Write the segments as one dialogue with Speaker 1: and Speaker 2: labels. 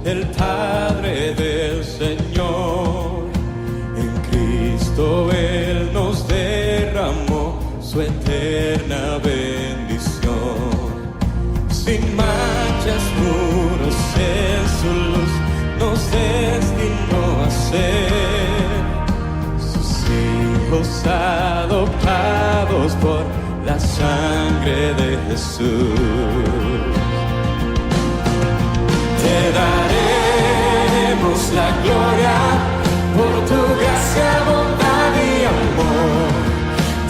Speaker 1: el Padre del Señor. En Cristo Él nos derramó su eterna bendición. Sin manchas, puros en su luz, nos destinó a ser sus hijos adoptados por la sangre de Jesús. Te daremos la gloria por tu gracia, bondad y amor.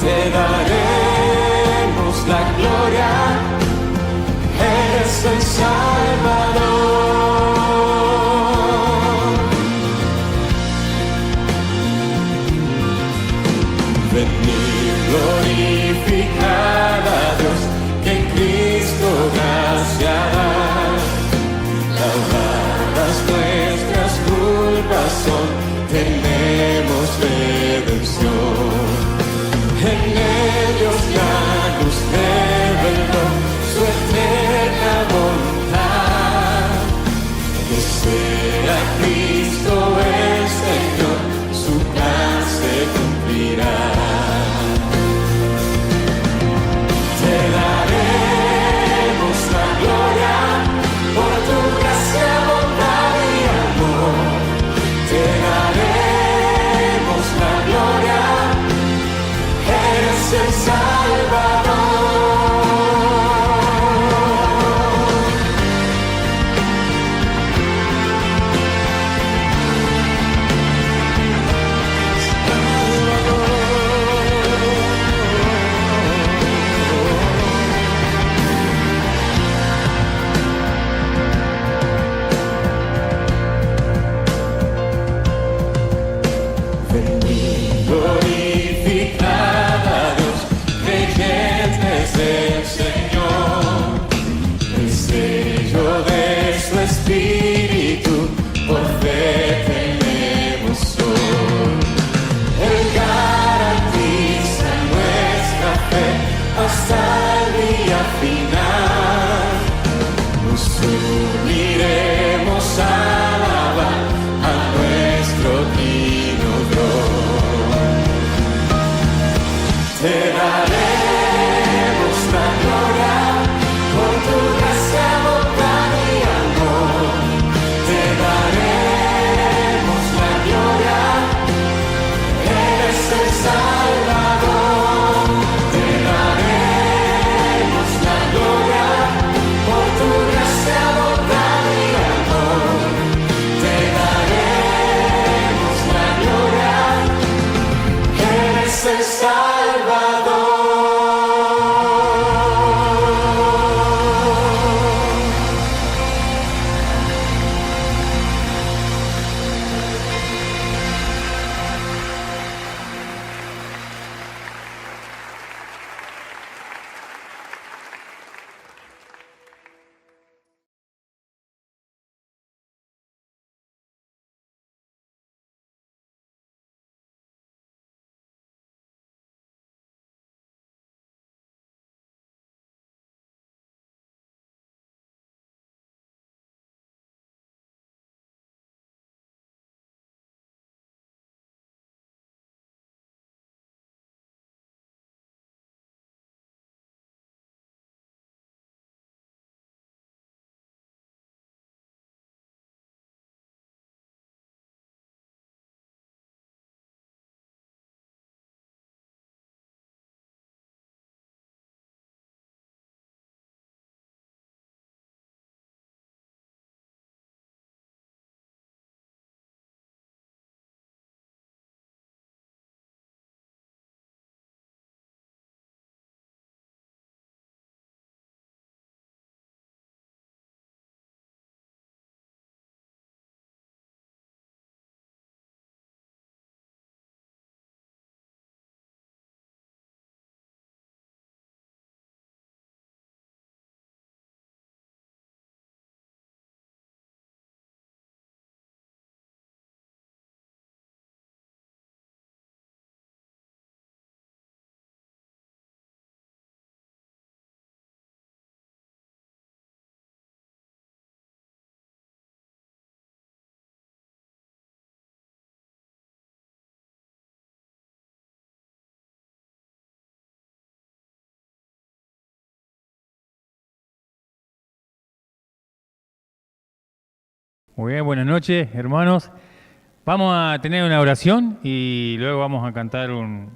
Speaker 1: Te daremos la gloria, eres el Salvador. Venid, glorificad a Dios, que en Cristo gracia da. Lavadas nuestras culpas son, tenemos redención. En ellos la luz reveló su eterna voluntad. Que sea Cristo el Señor, su plan se cumplirá. Te daremos la gloria
Speaker 2: Muy bien, buenas noches, hermanos. Vamos a tener una oración y luego vamos a cantar un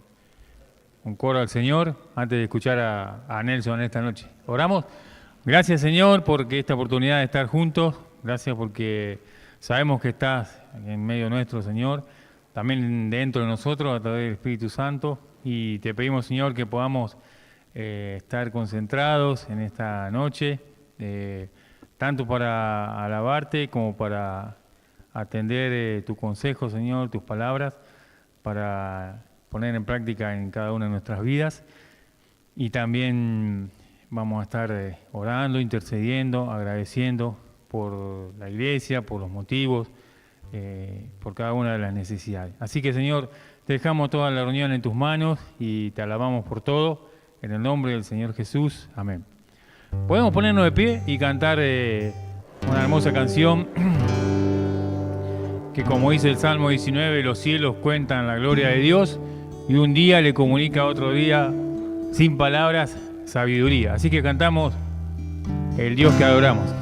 Speaker 2: coro al Señor antes de escuchar a Nelson esta noche. Oramos. Gracias, Señor, porque esta oportunidad de estar juntos. Gracias porque sabemos que estás en medio nuestro, Señor, también dentro de nosotros a través del Espíritu Santo. Y te pedimos, Señor, que podamos estar concentrados en esta noche, tanto para alabarte como para atender tu consejo, Señor, tus palabras, para poner en práctica en cada una de nuestras vidas. Y también vamos a estar orando, intercediendo, agradeciendo por la iglesia, por los motivos, por cada una de las necesidades. Así que, Señor, te dejamos toda la reunión en tus manos y te alabamos por todo. En el nombre del Señor Jesús. Amén. Podemos ponernos de pie y cantar una hermosa canción que, como dice el Salmo 19, los cielos cuentan la gloria de Dios y un día le comunica a otro día, sin palabras, sabiduría. Así que cantamos el Dios que adoramos.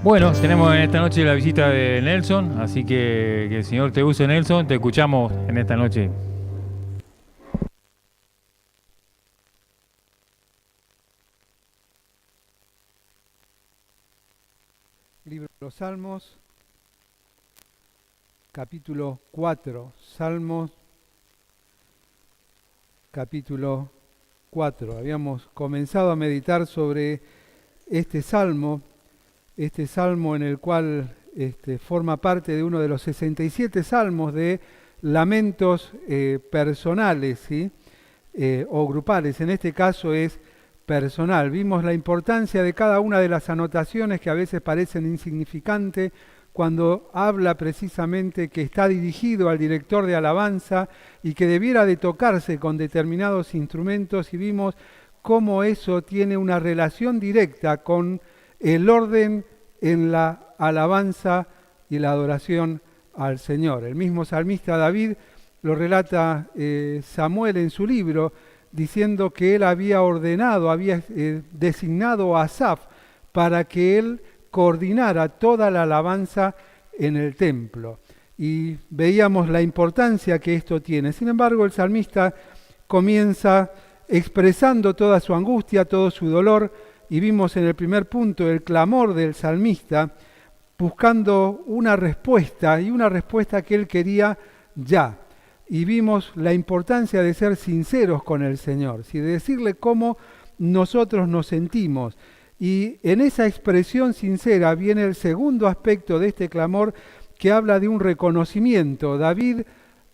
Speaker 2: Bueno, tenemos en esta noche la visita de Nelson, así que el Señor te use, Nelson. Te escuchamos en esta noche.
Speaker 3: Los Salmos, capítulo 4. Salmos, capítulo 4. Habíamos comenzado a meditar sobre este salmo en el cual forma parte de uno de los 67 salmos de lamentos personales, ¿sí? O grupales. En este caso es personal. Vimos la importancia de cada una de las anotaciones que a veces parecen insignificantes cuando habla precisamente que está dirigido al director de alabanza y que debiera de tocarse con determinados instrumentos, y vimos cómo eso tiene una relación directa con el orden en la alabanza y la adoración al Señor. El mismo salmista David lo relata Samuel en su libro, diciendo que él había ordenado, había designado a Asaf para que él coordinara toda la alabanza en el templo. Y veíamos la importancia que esto tiene. Sin embargo, el salmista comienza expresando toda su angustia, todo su dolor, y vimos en el primer punto el clamor del salmista buscando una respuesta, y una respuesta que él quería ya. Y vimos la importancia de ser sinceros con el Señor, ¿sí? De decirle cómo nosotros nos sentimos. Y en esa expresión sincera viene el segundo aspecto de este clamor, que habla de un reconocimiento. David,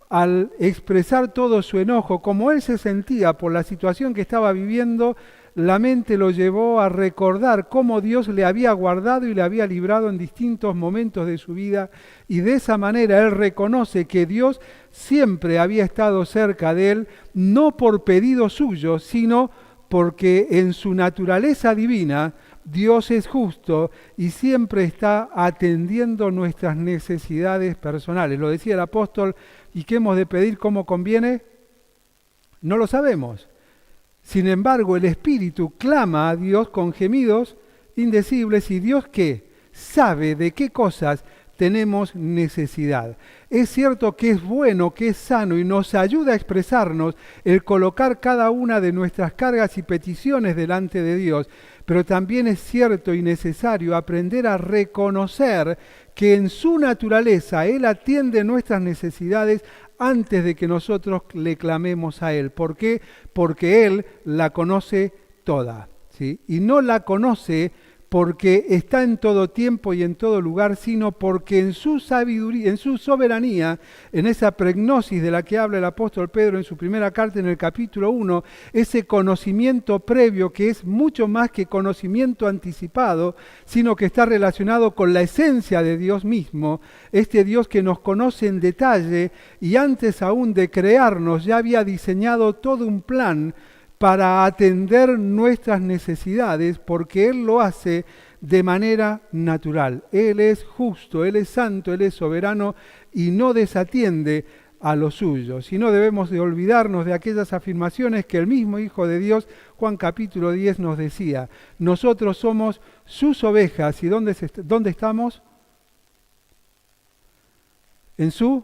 Speaker 3: al expresar todo su enojo, como él se sentía por la situación que estaba viviendo, la mente lo llevó a recordar cómo Dios le había guardado y le había librado en distintos momentos de su vida, y de esa manera él reconoce que Dios siempre había estado cerca de él, no por pedido suyo, sino porque en su naturaleza divina Dios es justo y siempre está atendiendo nuestras necesidades personales. Lo decía el apóstol, ¿y qué hemos de pedir cómo conviene? No lo sabemos. Sin embargo, el Espíritu clama a Dios con gemidos indecibles, y Dios, ¿qué? Sabe de qué cosas tenemos necesidad. Es cierto que es bueno, que es sano y nos ayuda a expresarnos el colocar cada una de nuestras cargas y peticiones delante de Dios, pero también es cierto y necesario aprender a reconocer que en su naturaleza Él atiende nuestras necesidades antes de que nosotros le clamemos a Él. ¿Por qué? Porque Él la conoce toda, ¿sí? Y no la conoce porque está en todo tiempo y en todo lugar, sino porque en su sabiduría, en su soberanía, en esa pregnosis de la que habla el apóstol Pedro en su primera carta en el capítulo 1, ese conocimiento previo que es mucho más que conocimiento anticipado, sino que está relacionado con la esencia de Dios mismo, este Dios que nos conoce en detalle y antes aún de crearnos ya había diseñado todo un plan para atender nuestras necesidades, porque Él lo hace de manera natural. Él es justo, Él es santo, Él es soberano y no desatiende a los suyos. Y no debemos de olvidarnos de aquellas afirmaciones que el mismo Hijo de Dios, Juan capítulo 10, nos decía. Nosotros somos sus ovejas. ¿Y dónde estamos? En su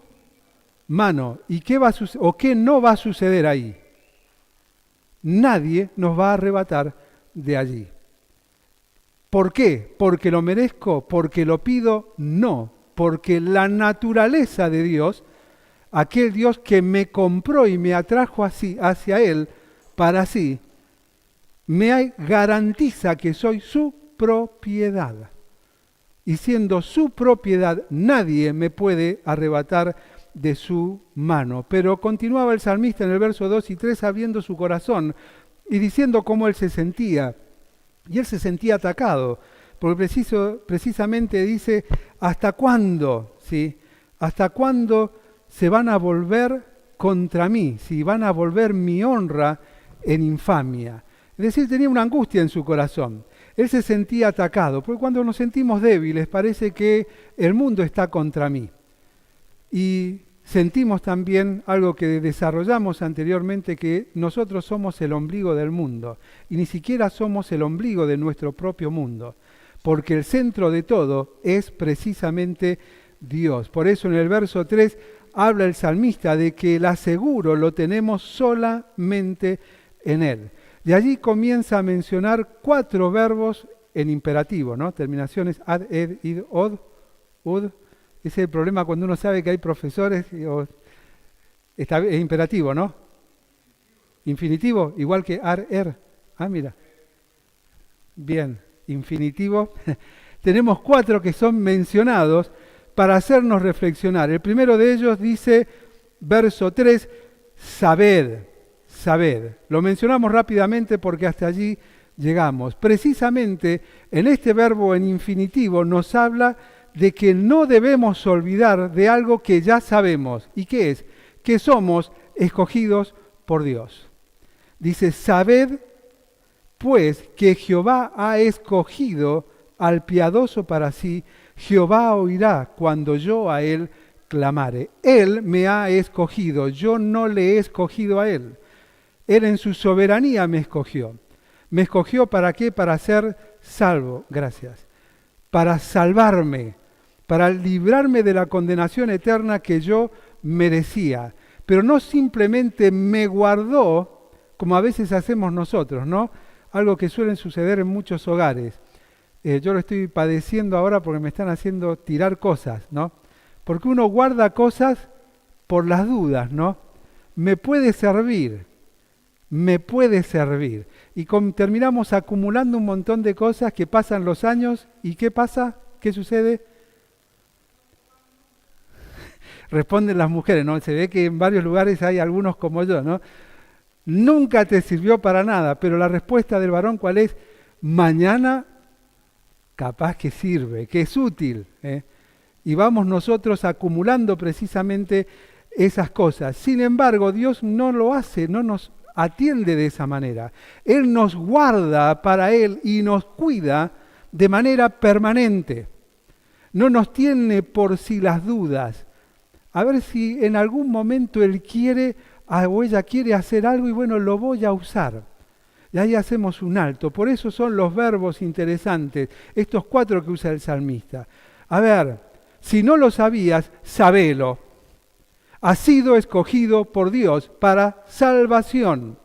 Speaker 3: mano. ¿Y qué va a o qué no va a suceder ahí? Nadie nos va a arrebatar de allí. ¿Por qué? ¿Porque lo merezco? ¿Porque lo pido? No, porque la naturaleza de Dios, aquel Dios que me compró y me atrajo así, hacia Él, para sí, me garantiza que soy su propiedad. Y siendo su propiedad, nadie me puede arrebatar de su mano. Pero continuaba el salmista en el verso 2 y 3 abriendo su corazón y diciendo cómo él se sentía. Y él se sentía atacado, porque precisamente dice, ¿hasta cuándo? ¿Sí? ¿Hasta cuándo se van a volver contra mí? ¿Sí? Van a volver mi honra en infamia. Es decir, tenía una angustia en su corazón. Él se sentía atacado, porque cuando nos sentimos débiles parece que el mundo está contra mí. Y sentimos también algo que desarrollamos anteriormente, que nosotros somos el ombligo del mundo y ni siquiera somos el ombligo de nuestro propio mundo, porque el centro de todo es precisamente Dios. Por eso en el verso 3 habla el salmista de que el aseguro lo tenemos solamente en Él. De allí comienza a mencionar 4 verbos en imperativo, ¿no? Terminaciones ad, ed, id, od, ud. Ese es el problema cuando uno sabe que hay profesores, es imperativo, ¿no? Infinitivo, igual que ar, er. Ah, mira. Bien, infinitivo. Tenemos 4 que son mencionados para hacernos reflexionar. El primero de ellos dice, verso 3, sabed, sabed. Lo mencionamos rápidamente porque hasta allí llegamos. Precisamente en este verbo en infinitivo nos habla de que no debemos olvidar de algo que ya sabemos. ¿Y qué es? Que somos escogidos por Dios. Dice, sabed pues que Jehová ha escogido al piadoso para sí, Jehová oirá cuando yo a él clamare. Él me ha escogido, yo no le he escogido a él. Él en su soberanía me escogió. ¿Me escogió para qué? Para ser salvo, gracias. Para salvarme, para librarme de la condenación eterna que yo merecía. Pero no simplemente me guardó, como a veces hacemos nosotros, ¿no? Algo que suele suceder en muchos hogares. Yo lo estoy padeciendo ahora porque me están haciendo tirar cosas, ¿no? Porque uno guarda cosas por las dudas, ¿no? Me puede servir. Y terminamos acumulando un montón de cosas que pasan los años. ¿Y qué pasa? ¿Qué sucede? Responden las mujeres, ¿no? Se ve que en varios lugares hay algunos como yo, ¿no? Nunca te sirvió para nada, pero la respuesta del varón, ¿cuál es? Mañana capaz que sirve, que es útil, ¿eh? Y vamos nosotros acumulando precisamente esas cosas. Sin embargo, Dios no lo hace, no nos atiende de esa manera. Él nos guarda para Él y nos cuida de manera permanente. No nos tiene por si las dudas. A ver si en algún momento Él quiere o ella quiere hacer algo y bueno, lo voy a usar. Y ahí hacemos un alto. Por eso son los verbos interesantes, estos 4 que usa el salmista. A ver, si no lo sabías, sabelo. Has sido escogido por Dios para salvación.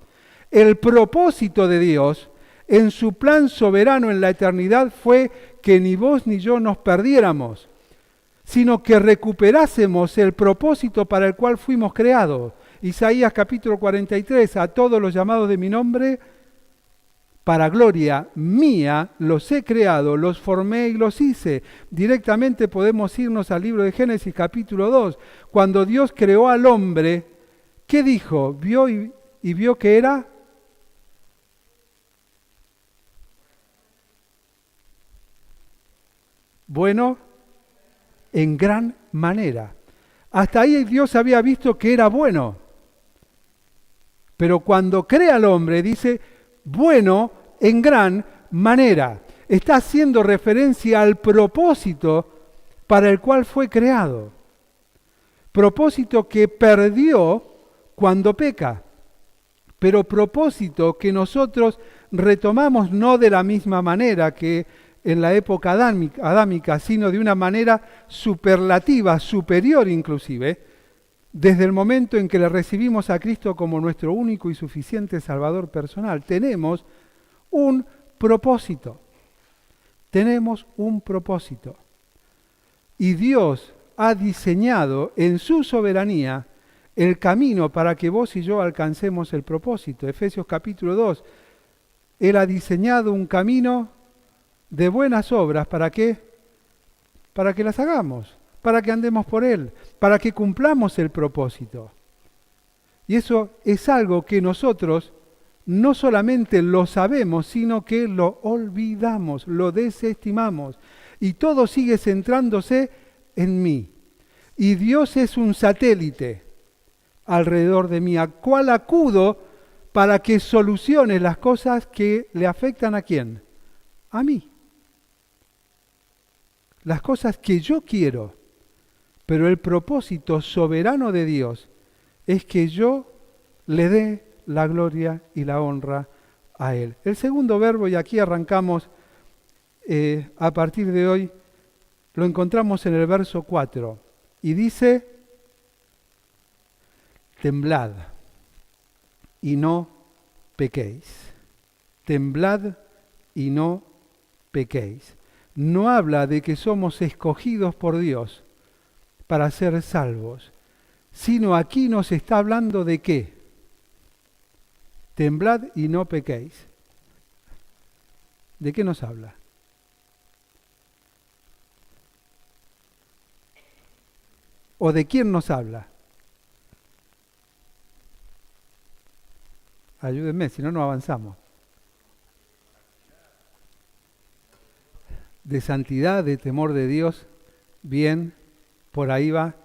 Speaker 3: El propósito de Dios en su plan soberano en la eternidad fue que ni vos ni yo nos perdiéramos, sino que recuperásemos el propósito para el cual fuimos creados. Isaías capítulo 43, a todos los llamados de mi nombre, para gloria mía los he creado, los formé y los hice. Directamente podemos irnos al libro de Génesis capítulo 2. Cuando Dios creó al hombre, ¿qué dijo? Vio y vio que era bueno en gran manera. Hasta ahí Dios había visto que era bueno. Pero cuando crea al hombre, dice, bueno en gran manera. Está haciendo referencia al propósito para el cual fue creado. Propósito que perdió cuando peca. Pero propósito que nosotros retomamos no de la misma manera que en la época adámica, sino de una manera superlativa, superior inclusive, desde el momento en que le recibimos a Cristo como nuestro único y suficiente Salvador personal. Tenemos un propósito. Tenemos un propósito. Y Dios ha diseñado en su soberanía el camino para que vos y yo alcancemos el propósito. Efesios capítulo 2. Él ha diseñado un camino de buenas obras. ¿Para qué? Para que las hagamos, para que andemos por Él, para que cumplamos el propósito. Y eso es algo que nosotros no solamente lo sabemos, sino que lo olvidamos, lo desestimamos. Y todo sigue centrándose en mí. Y Dios es un satélite alrededor de mí, al cual acudo para que solucione las cosas que le afectan ¿a quién? A mí. Las cosas que yo quiero. Pero el propósito soberano de Dios es que yo le dé la gloria y la honra a Él. El segundo verbo, y aquí arrancamos a partir de hoy, lo encontramos en el verso 4. Y dice, temblad y no pequéis. Temblad y no pequéis. No habla de que somos escogidos por Dios para ser salvos, sino aquí nos está hablando de qué. Temblad y no pequéis. ¿De qué nos habla? ¿O de quién nos habla? Ayúdenme, si no, no avanzamos. De santidad, de temor de Dios, bien, por ahí va.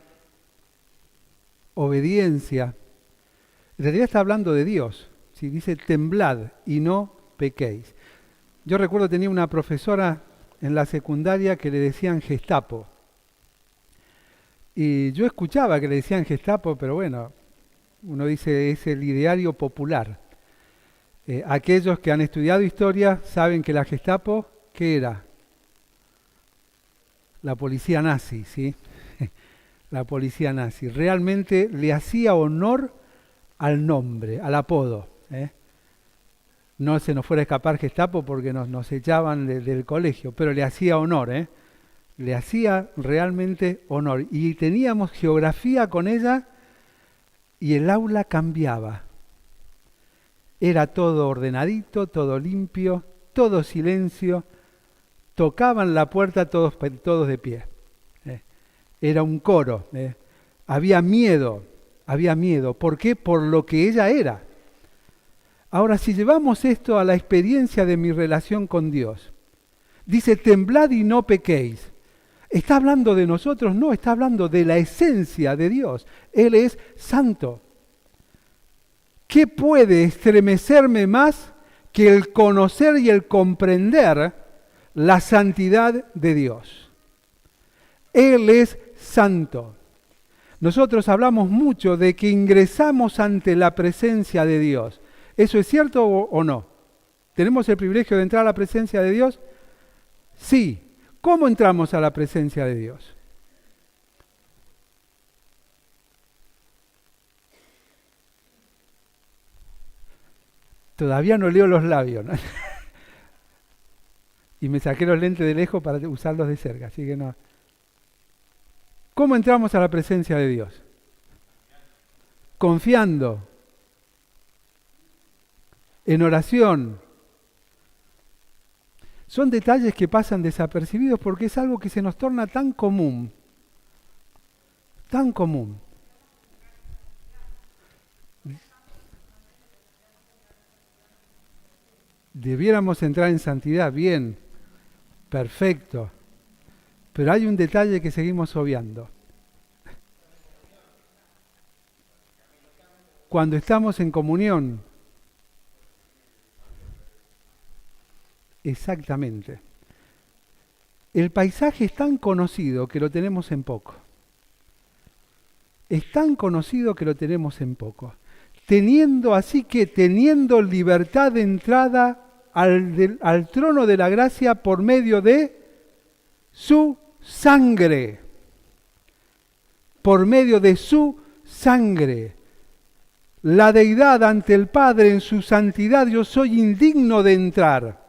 Speaker 3: Obediencia. En realidad está hablando de Dios. ¿Sí? Dice temblad y no pequéis. Yo recuerdo tenía una profesora en la secundaria que le decían Gestapo. Y yo escuchaba que le decían Gestapo, pero bueno, uno dice es el ideario popular. Aquellos que han estudiado historia saben que la Gestapo, ¿qué era? La policía nazi, ¿sí? La policía nazi. Realmente le hacía honor al nombre, al apodo. No se nos fuera a escapar Gestapo porque nos echaban del colegio, pero le hacía honor, le hacía realmente honor. Y teníamos geografía con ella y el aula cambiaba. Era todo ordenadito, todo limpio, todo silencio. Tocaban la puerta todos de pie. Era un coro. Había miedo. ¿Por qué? Por lo que ella era. Ahora, si llevamos esto a la experiencia de mi relación con Dios, dice, temblad y no pequéis. ¿Está hablando de nosotros? No, está hablando de la esencia de Dios. Él es santo. ¿Qué puede estremecerme más que el conocer y el comprender la santidad de Dios? Él es santo. Nosotros hablamos mucho de que ingresamos ante la presencia de Dios. ¿Eso es cierto o no? ¿Tenemos el privilegio de entrar a la presencia de Dios? Sí. ¿Cómo entramos a la presencia de Dios? Todavía no leo los labios, ¿no? Y me saqué los lentes de lejos para usarlos de cerca, así que no. ¿Cómo entramos a la presencia de Dios? Confiando. En oración. Son detalles que pasan desapercibidos porque es algo que se nos torna tan común. Tan común. Debiéramos entrar en santidad, bien, perfecto. Pero hay un detalle que seguimos obviando. Cuando estamos en comunión, exactamente. El paisaje es tan conocido que lo tenemos en poco. Es tan conocido que lo tenemos en poco. Teniendo libertad de entrada al trono de la gracia por medio de su sangre. Por medio de su sangre. La deidad ante el Padre en su santidad, yo soy indigno de entrar.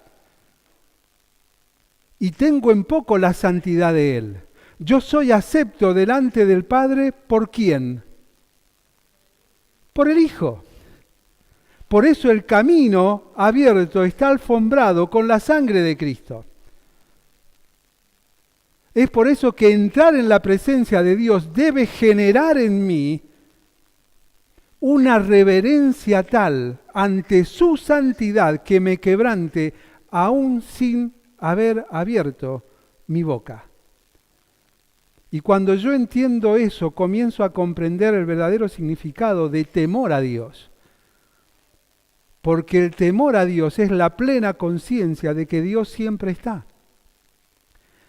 Speaker 3: Y tengo en poco la santidad de Él. Yo soy acepto delante del Padre, ¿por quién? Por el Hijo. Por eso el camino abierto está alfombrado con la sangre de Cristo. Es por eso que entrar en la presencia de Dios debe generar en mí una reverencia tal ante su santidad que me quebrante aún sin haber abierto mi boca. Y cuando yo entiendo eso, comienzo a comprender el verdadero significado de temor a Dios. Porque el temor a Dios es la plena conciencia de que Dios siempre está.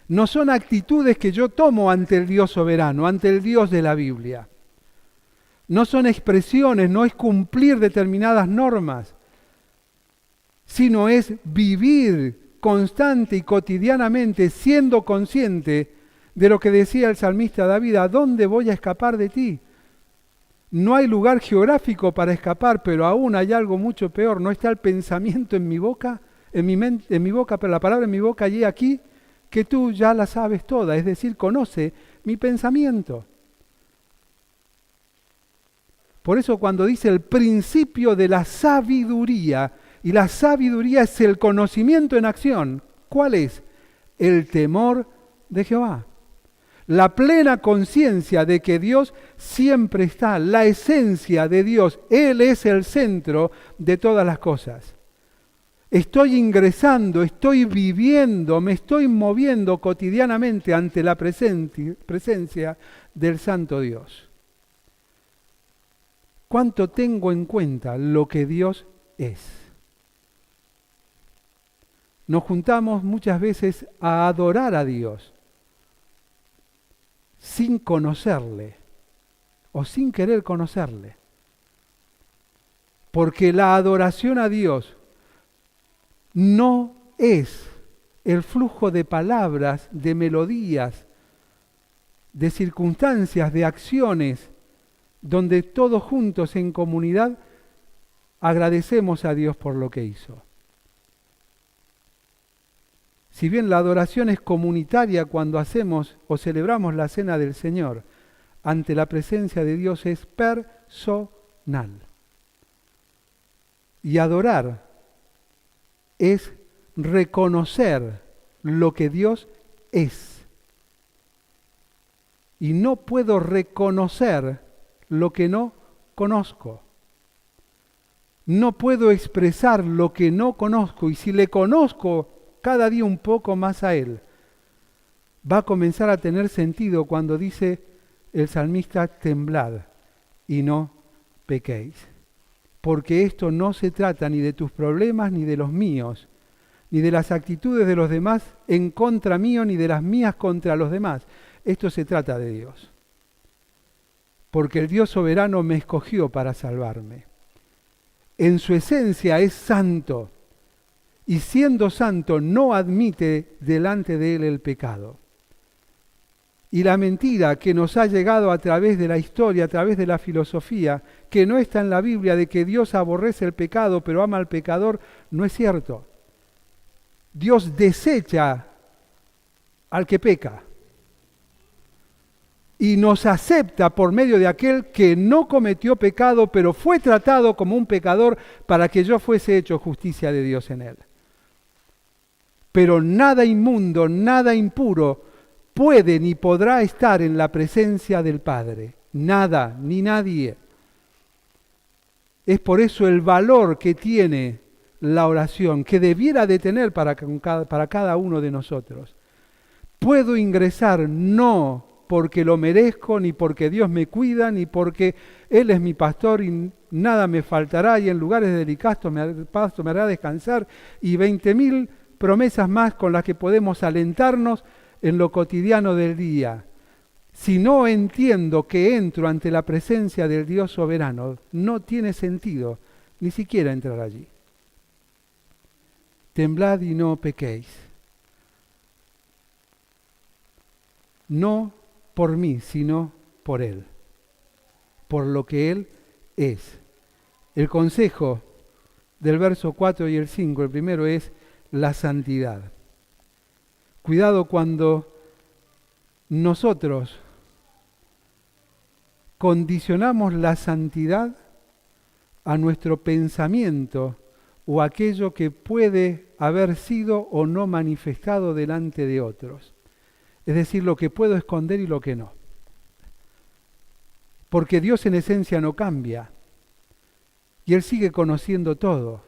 Speaker 3: No son actitudes que yo tomo ante el Dios soberano, ante el Dios de la Biblia. No son expresiones, no es cumplir determinadas normas, sino es vivir constante y cotidianamente siendo consciente de lo que decía el salmista David, ¿a dónde voy a escapar de ti? No hay lugar geográfico para escapar, pero aún hay algo mucho peor, ¿no está el pensamiento en mi boca? en mi boca, pero la palabra en mi boca y he aquí que tú ya la sabes toda, es decir, conoce mi pensamiento. Por eso cuando dice el principio de la sabiduría, y la sabiduría es el conocimiento en acción, ¿cuál es? El temor de Jehová. La plena conciencia de que Dios siempre está, la esencia de Dios, Él es el centro de todas las cosas. Estoy ingresando, estoy viviendo, me estoy moviendo cotidianamente ante la presencia del Santo Dios. ¿Cuánto tengo en cuenta lo que Dios es? Nos juntamos muchas veces a adorar a Dios sin conocerle o sin querer conocerle. Porque la adoración a Dios no es el flujo de palabras, de melodías, de circunstancias, de acciones, donde todos juntos en comunidad agradecemos a Dios por lo que hizo. Si bien la adoración es comunitaria cuando hacemos o celebramos la cena del Señor, ante la presencia de Dios es personal. Y adorar es reconocer lo que Dios es. Y no puedo reconocer lo que no conozco. No puedo expresar lo que no conozco. Y si le conozco cada día un poco más a Él, va a comenzar a tener sentido cuando dice el salmista, temblad y no pequéis. Porque esto no se trata ni de tus problemas ni de los míos, ni de las actitudes de los demás en contra mío, ni de las mías contra los demás. Esto se trata de Dios. Porque el Dios soberano me escogió para salvarme. En su esencia es santo. Y siendo santo no admite delante de Él el pecado. Y la mentira que nos ha llegado a través de la historia, a través de la filosofía, que no está en la Biblia de que Dios aborrece el pecado pero ama al pecador, no es cierto. Dios desecha al que peca. Y nos acepta por medio de aquel que no cometió pecado, pero fue tratado como un pecador para que yo fuese hecho justicia de Dios en él. Pero nada inmundo, nada impuro puede ni podrá estar en la presencia del Padre. Nada, ni nadie. Es por eso el valor que tiene la oración, que debiera de tener para cada uno de nosotros. Puedo ingresar no porque lo merezco, ni porque Dios me cuida, ni porque Él es mi pastor y nada me faltará y en lugares delicados me hará descansar y 20.000 promesas más con las que podemos alentarnos en lo cotidiano del día. Si no entiendo que entro ante la presencia del Dios soberano, no tiene sentido ni siquiera entrar allí. Temblad y no pequéis. No por mí, sino por Él, por lo que Él es. El consejo del verso 4 y el 5, el primero es la santidad. Cuidado cuando nosotros condicionamos la santidad a nuestro pensamiento o aquello que puede haber sido o no manifestado delante de otros. Es decir, lo que puedo esconder y lo que no. Porque Dios en esencia no cambia. Y Él sigue conociendo todo.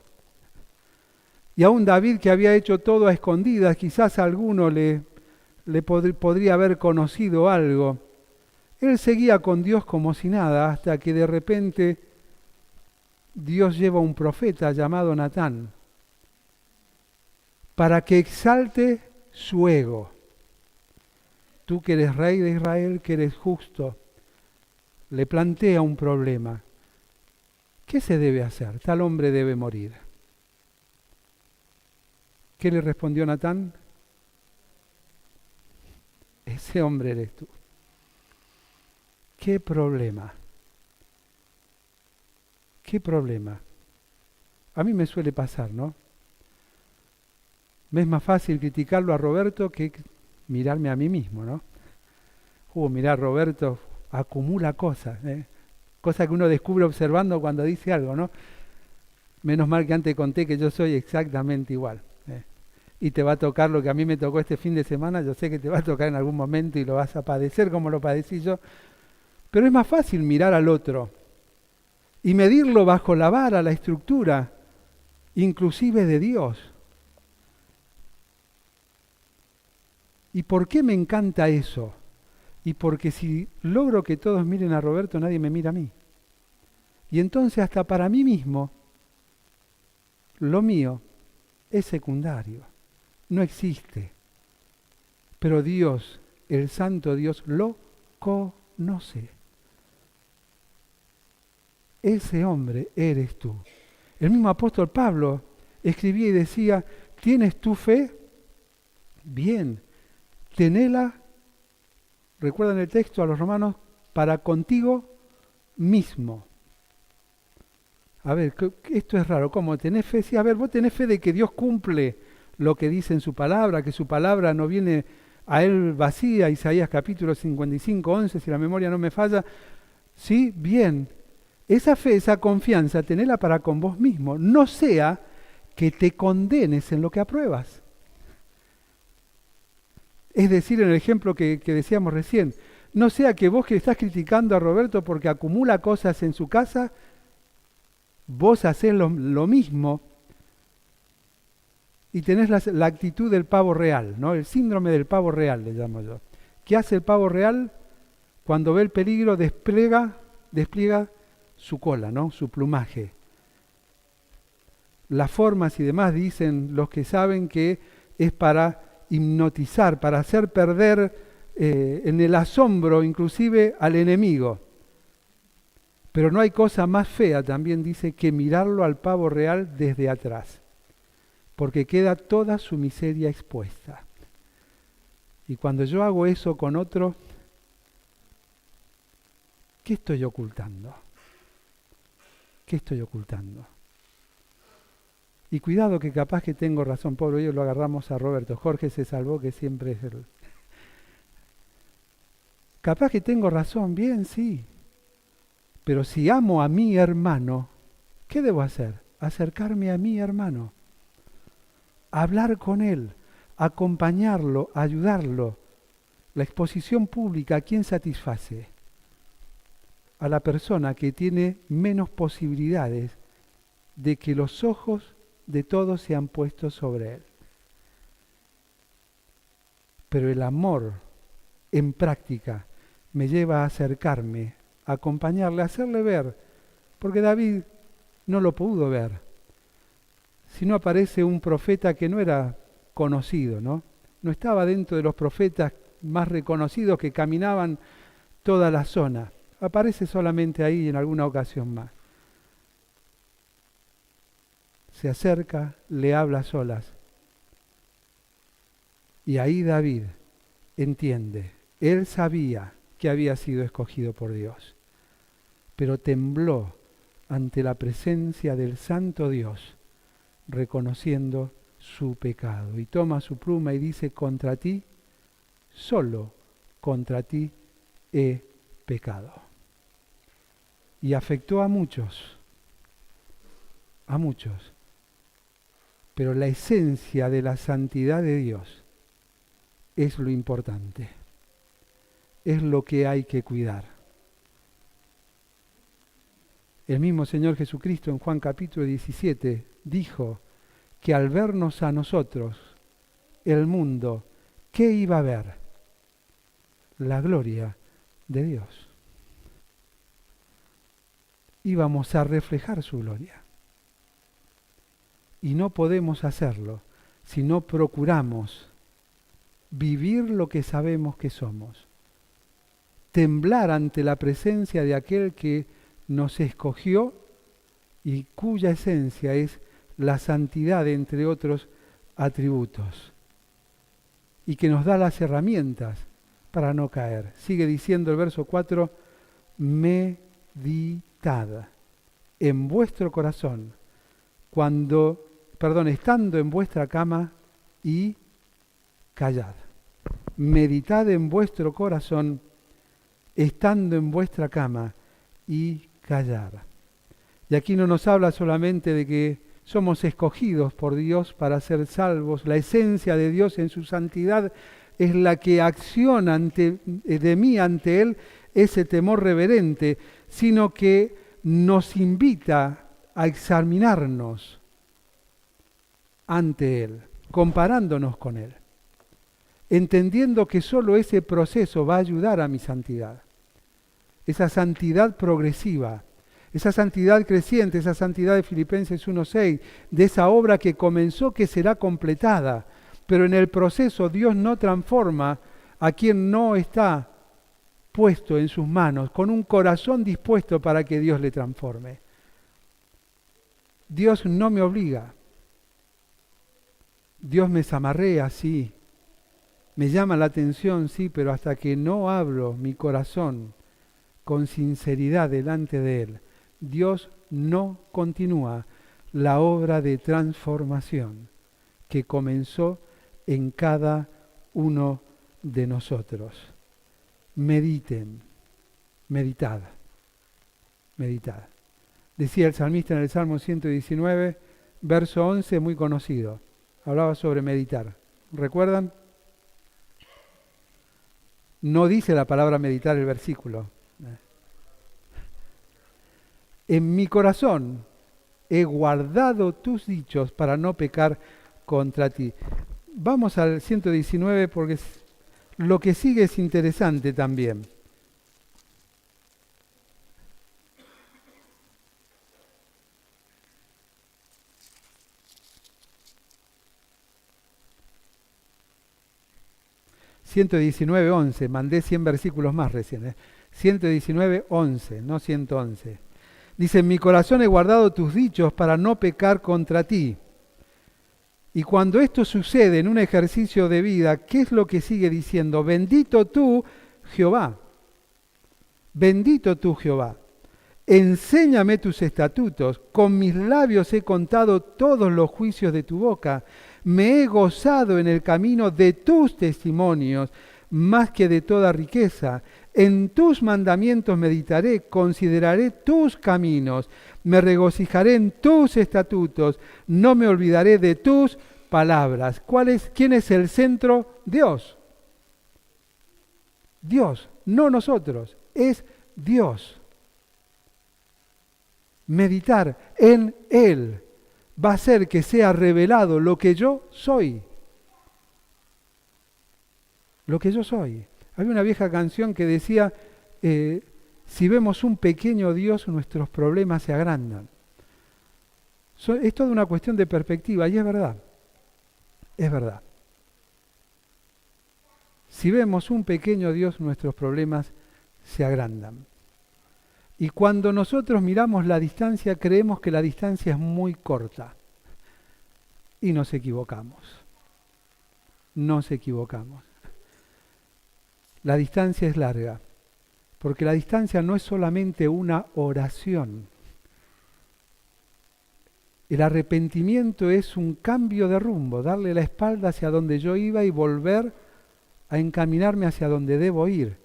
Speaker 3: Y aún David, que había hecho todo a escondidas, quizás a alguno le podría haber conocido algo. Él seguía con Dios como si nada, hasta que de repente Dios lleva a un profeta llamado Natán para que exalte su ego. Tú que eres rey de Israel, que eres justo, le plantea un problema. ¿Qué se debe hacer? Tal hombre debe morir. ¿Qué le respondió Natán? Ese hombre eres tú. ¿Qué problema? ¿Qué problema? A mí me suele pasar, ¿no? Me es más fácil criticarlo a Roberto que mirarme a mí mismo, ¿no? Mirá, Roberto acumula cosas, ¿eh? Cosas que uno descubre observando cuando dice algo, ¿no? Menos mal que antes conté que yo soy exactamente igual, ¿eh? Y te va a tocar lo que a mí me tocó este fin de semana, yo sé que te va a tocar en algún momento y lo vas a padecer como lo padecí yo, pero es más fácil mirar al otro y medirlo bajo la vara, la estructura, inclusive de Dios. ¿Y por qué me encanta eso? Y porque si logro que todos miren a Roberto, nadie me mira a mí. Y entonces hasta para mí mismo, lo mío es secundario, no existe. Pero Dios, el Santo Dios, lo conoce. Ese hombre eres tú. El mismo apóstol Pablo escribía y decía, ¿tienes tu fe? Bien, tenela, recuerdan el texto a los romanos, para contigo mismo. A ver, esto es raro, ¿cómo? ¿Tenés fe? Sí, a ver, vos tenés fe de que Dios cumple lo que dice en su palabra, que su palabra no viene a él vacía, Isaías capítulo 55, 11, si la memoria no me falla. Sí, bien. Esa fe, esa confianza, tenela para con vos mismo. No sea que te condenes en lo que apruebas. Es decir, en el ejemplo que decíamos recién, no sea que vos que estás criticando a Roberto porque acumula cosas en su casa, vos hacés lo mismo y tenés la actitud del pavo real, ¿no? El síndrome del pavo real, le llamo yo. ¿Qué hace el pavo real? Cuando ve el peligro, despliega su cola, ¿no? Su plumaje. Las formas y demás dicen los que saben que es para hipnotizar, para hacer perder en el asombro inclusive al enemigo. Pero no hay cosa más fea, también dice, que mirarlo al pavo real desde atrás, porque queda toda su miseria expuesta. Y cuando yo hago eso con otro, ¿qué estoy ocultando? ¿Qué estoy ocultando? Y cuidado que capaz que tengo razón, pobre, hoy lo agarramos a Roberto. Jorge se salvó, que siempre es el... Capaz que tengo razón, bien, sí. Pero si amo a mi hermano, ¿qué debo hacer? Acercarme a mi hermano, hablar con él, acompañarlo, ayudarlo. La exposición pública, ¿a quién satisface? A la persona que tiene menos posibilidades de que los ojos de todos sean puestos sobre él. Pero el amor en práctica me lleva a acercarme, a acompañarle, a hacerle ver, porque David no lo pudo ver. Si no aparece un profeta que no era conocido, ¿no? No estaba dentro de los profetas más reconocidos que caminaban toda la zona. Aparece solamente ahí en alguna ocasión más. Se acerca, le habla a solas. Y ahí David entiende. Él sabía que había sido escogido por Dios, pero tembló ante la presencia del Santo Dios, reconociendo su pecado. Y toma su pluma y dice, contra ti, solo contra ti he pecado. Y afectó a muchos, pero la esencia de la santidad de Dios es lo importante, es lo que hay que cuidar. El mismo Señor Jesucristo en Juan capítulo 17 dijo que al vernos a nosotros, el mundo, ¿qué iba a ver? La gloria de Dios. Íbamos a reflejar su gloria. Y no podemos hacerlo si no procuramos vivir lo que sabemos que somos. Temblar ante la presencia de aquel que nos escogió y cuya esencia es la santidad, entre otros atributos, y que nos da las herramientas para no caer. Sigue diciendo el verso 4, meditad en vuestro corazón, estando en vuestra cama, y callad. Meditad en vuestro corazón, estando en vuestra cama, y callad. Y aquí no nos habla solamente de que somos escogidos por Dios para ser salvos. La esencia de Dios en su santidad es la que acciona de mí ante Él ese temor reverente, sino que nos invita a examinarnos ante Él, comparándonos con Él, entendiendo que solo ese proceso va a ayudar a mi santidad, esa santidad progresiva, esa santidad creciente, esa santidad de Filipenses 1:6, de esa obra que comenzó, que será completada, pero en el proceso Dios no transforma a quien no está puesto en sus manos, con un corazón dispuesto para que Dios le transforme. Dios no me obliga. Dios me zamarrea, sí. Me llama la atención, sí, pero hasta que no abro mi corazón con sinceridad delante de Él, Dios no continúa la obra de transformación que comenzó en cada uno de nosotros. Mediten, meditad, meditad. Decía el salmista en el Salmo 119, verso 11, muy conocido. Hablaba sobre meditar. ¿Recuerdan? No dice la palabra meditar el versículo. En mi corazón he guardado tus dichos para no pecar contra ti. Vamos al 119 porque lo que sigue es interesante también. ...119:11... mandé 100 versículos más recién, 119:11, no 111. Dice, en mi corazón he guardado tus dichos para no pecar contra ti. Y cuando esto sucede en un ejercicio de vida, ¿qué es lo que sigue diciendo? Bendito tú, Jehová. Bendito tú, Jehová. Enséñame tus estatutos. Con mis labios he contado todos los juicios de tu boca. Me he gozado en el camino de tus testimonios, más que de toda riqueza. En tus mandamientos meditaré, consideraré tus caminos, me regocijaré en tus estatutos, no me olvidaré de tus palabras. ¿Quién es el centro? Dios. Dios, no nosotros, es Dios. Meditar en Él va a hacer que sea revelado lo que yo soy. Lo que yo soy. Había una vieja canción que decía, si vemos un pequeño Dios, nuestros problemas se agrandan. Es toda una cuestión de perspectiva, y es verdad. Es verdad. Si vemos un pequeño Dios, nuestros problemas se agrandan. Y cuando nosotros miramos la distancia, creemos que la distancia es muy corta. Y nos equivocamos. Nos equivocamos. La distancia es larga, porque la distancia no es solamente una oración. El arrepentimiento es un cambio de rumbo, darle la espalda hacia donde yo iba y volver a encaminarme hacia donde debo ir.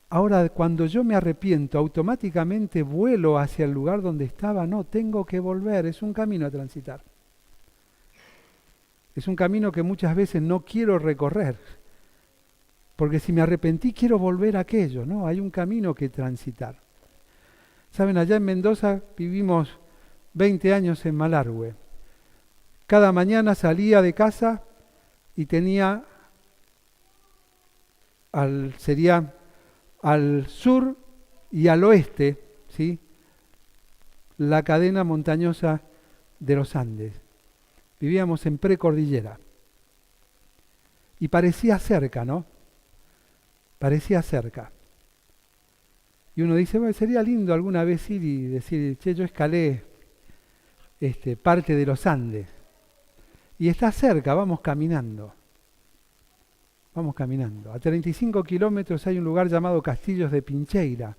Speaker 3: Ahora, cuando yo me arrepiento, automáticamente vuelo hacia el lugar donde estaba. No, tengo que volver, es un camino a transitar. Es un camino que muchas veces no quiero recorrer, porque si me arrepentí quiero volver a aquello, ¿no? Hay un camino que transitar. Saben, allá en Mendoza vivimos 20 años en Malargüe. Cada mañana salía de casa y tenía, sería al sur y al oeste, ¿sí?, la cadena montañosa de los Andes. Vivíamos en precordillera. Y parecía cerca, ¿no? Parecía cerca. Y uno dice, bueno, sería lindo alguna vez ir y decir, che, yo escalé parte de los Andes. Y está cerca, vamos caminando. Vamos caminando. A 35 kilómetros hay un lugar llamado Castillos de Pincheira,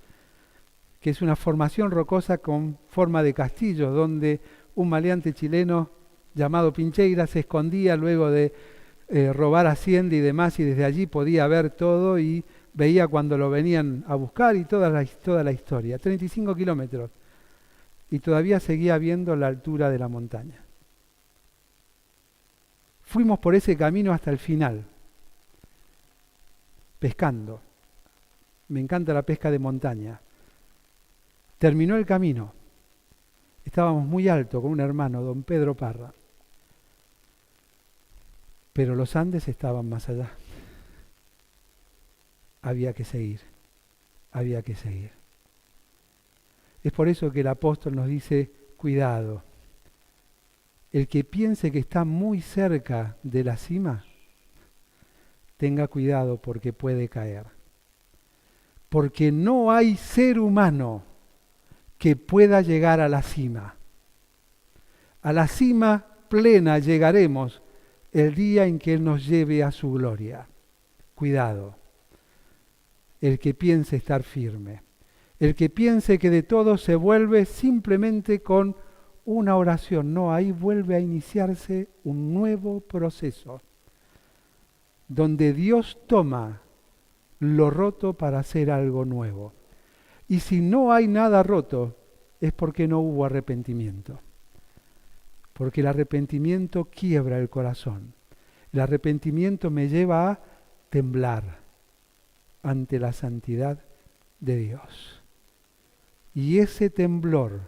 Speaker 3: que es una formación rocosa con forma de castillos, donde un maleante chileno llamado Pincheira, se escondía luego de robar hacienda y demás, y desde allí podía ver todo y veía cuando lo venían a buscar y toda la historia. 35 kilómetros. Y todavía seguía viendo la altura de la montaña. Fuimos por ese camino hasta el final, pescando. Me encanta la pesca de montaña. Terminó el camino. Estábamos muy alto con un hermano, don Pedro Parra. Pero los Andes estaban más allá. Había que seguir. Había que seguir. Es por eso que el apóstol nos dice, cuidado. El que piense que está muy cerca de la cima, tenga cuidado porque puede caer. Porque no hay ser humano que pueda llegar a la cima. A la cima plena llegaremos el día en que Él nos lleve a su gloria. Cuidado. El que piense estar firme. El que piense que de todo se vuelve simplemente con una oración. No, ahí vuelve a iniciarse un nuevo proceso, donde Dios toma lo roto para hacer algo nuevo. Y si no hay nada roto, es porque no hubo arrepentimiento. Porque el arrepentimiento quiebra el corazón. El arrepentimiento me lleva a temblar ante la santidad de Dios. Y ese temblor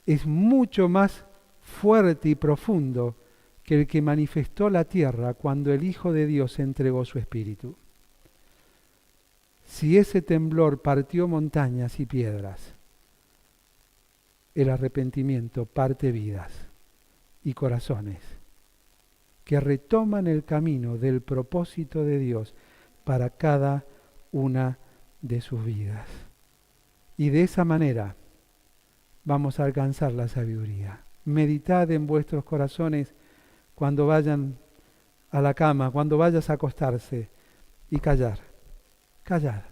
Speaker 3: es mucho más fuerte y profundo que el que manifestó la tierra cuando el Hijo de Dios entregó su Espíritu. Si ese temblor partió montañas y piedras, el arrepentimiento parte vidas y corazones que retoman el camino del propósito de Dios para cada una de sus vidas. Y de esa manera vamos a alcanzar la sabiduría. Meditad en vuestros corazones cuando vayan a la cama, cuando vayas a acostarse, y callar. Callar.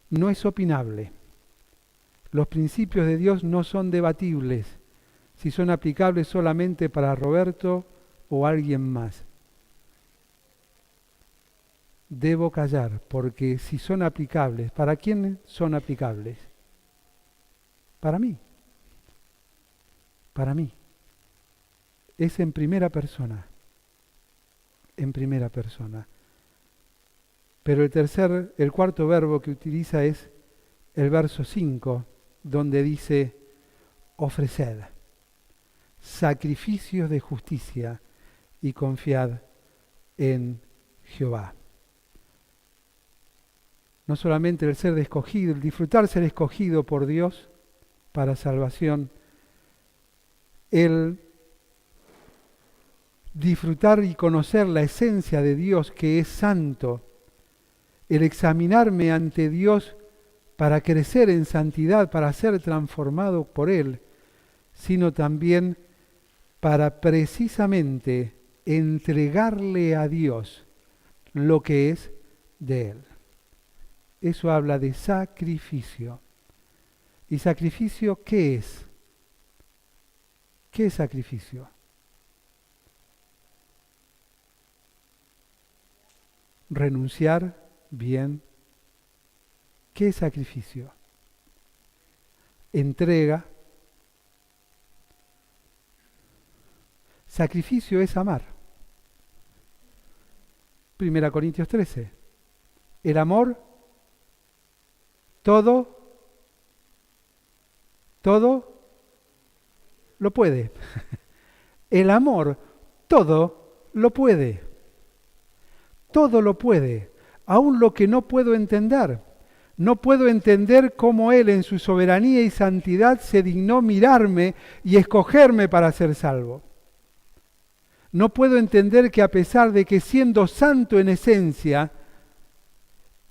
Speaker 3: No es opinable. Los principios de Dios no son debatibles si son aplicables solamente para Roberto o alguien más. Debo callar, porque si son aplicables, ¿para quién son aplicables? Para mí. Para mí. Es en primera persona. En primera persona. Pero el cuarto verbo que utiliza es el verso 5, donde dice, ofreced sacrificios de justicia y confiad en Jehová. No solamente el ser escogido, el disfrutar ser escogido por Dios para salvación, el disfrutar y conocer la esencia de Dios que es santo, el examinarme ante Dios para crecer en santidad, para ser transformado por Él, sino también para precisamente entregarle a Dios lo que es de Él. Eso habla de sacrificio. ¿Y sacrificio qué es? ¿Qué es sacrificio? Renunciar, bien. ¿Qué es sacrificio? Entrega. Sacrificio es amar. 1 Corintios 13. El amor, todo lo puede. El amor, todo lo puede. Todo lo puede. Aún lo que no puedo entender. No puedo entender cómo Él en su soberanía y santidad se dignó mirarme y escogerme para ser salvo. No puedo entender que a pesar de que siendo santo en esencia,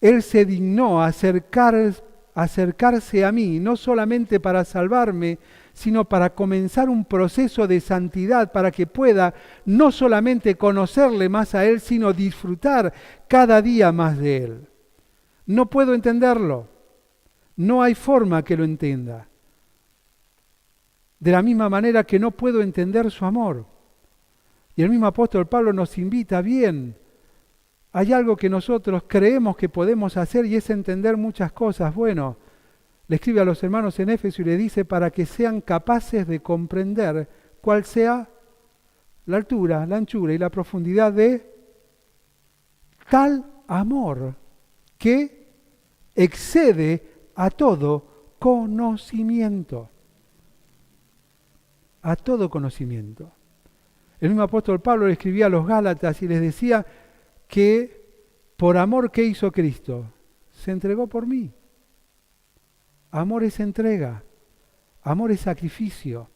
Speaker 3: Él se dignó a acercarse a mí, no solamente para salvarme, sino para comenzar un proceso de santidad, para que pueda no solamente conocerle más a Él, sino disfrutar cada día más de Él. No puedo entenderlo. No hay forma que lo entienda. De la misma manera que no puedo entender su amor. Y el mismo apóstol Pablo nos invita, bien, hay algo que nosotros creemos que podemos hacer y es entender muchas cosas. Bueno, le escribe a los hermanos en Éfeso y le dice para que sean capaces de comprender cuál sea la altura, la anchura y la profundidad de tal amor que excede a todo conocimiento. A todo conocimiento. El mismo apóstol Pablo le escribía a los Gálatas y les decía que por amor que hizo Cristo, se entregó por mí. Amor es entrega, amor es sacrificio.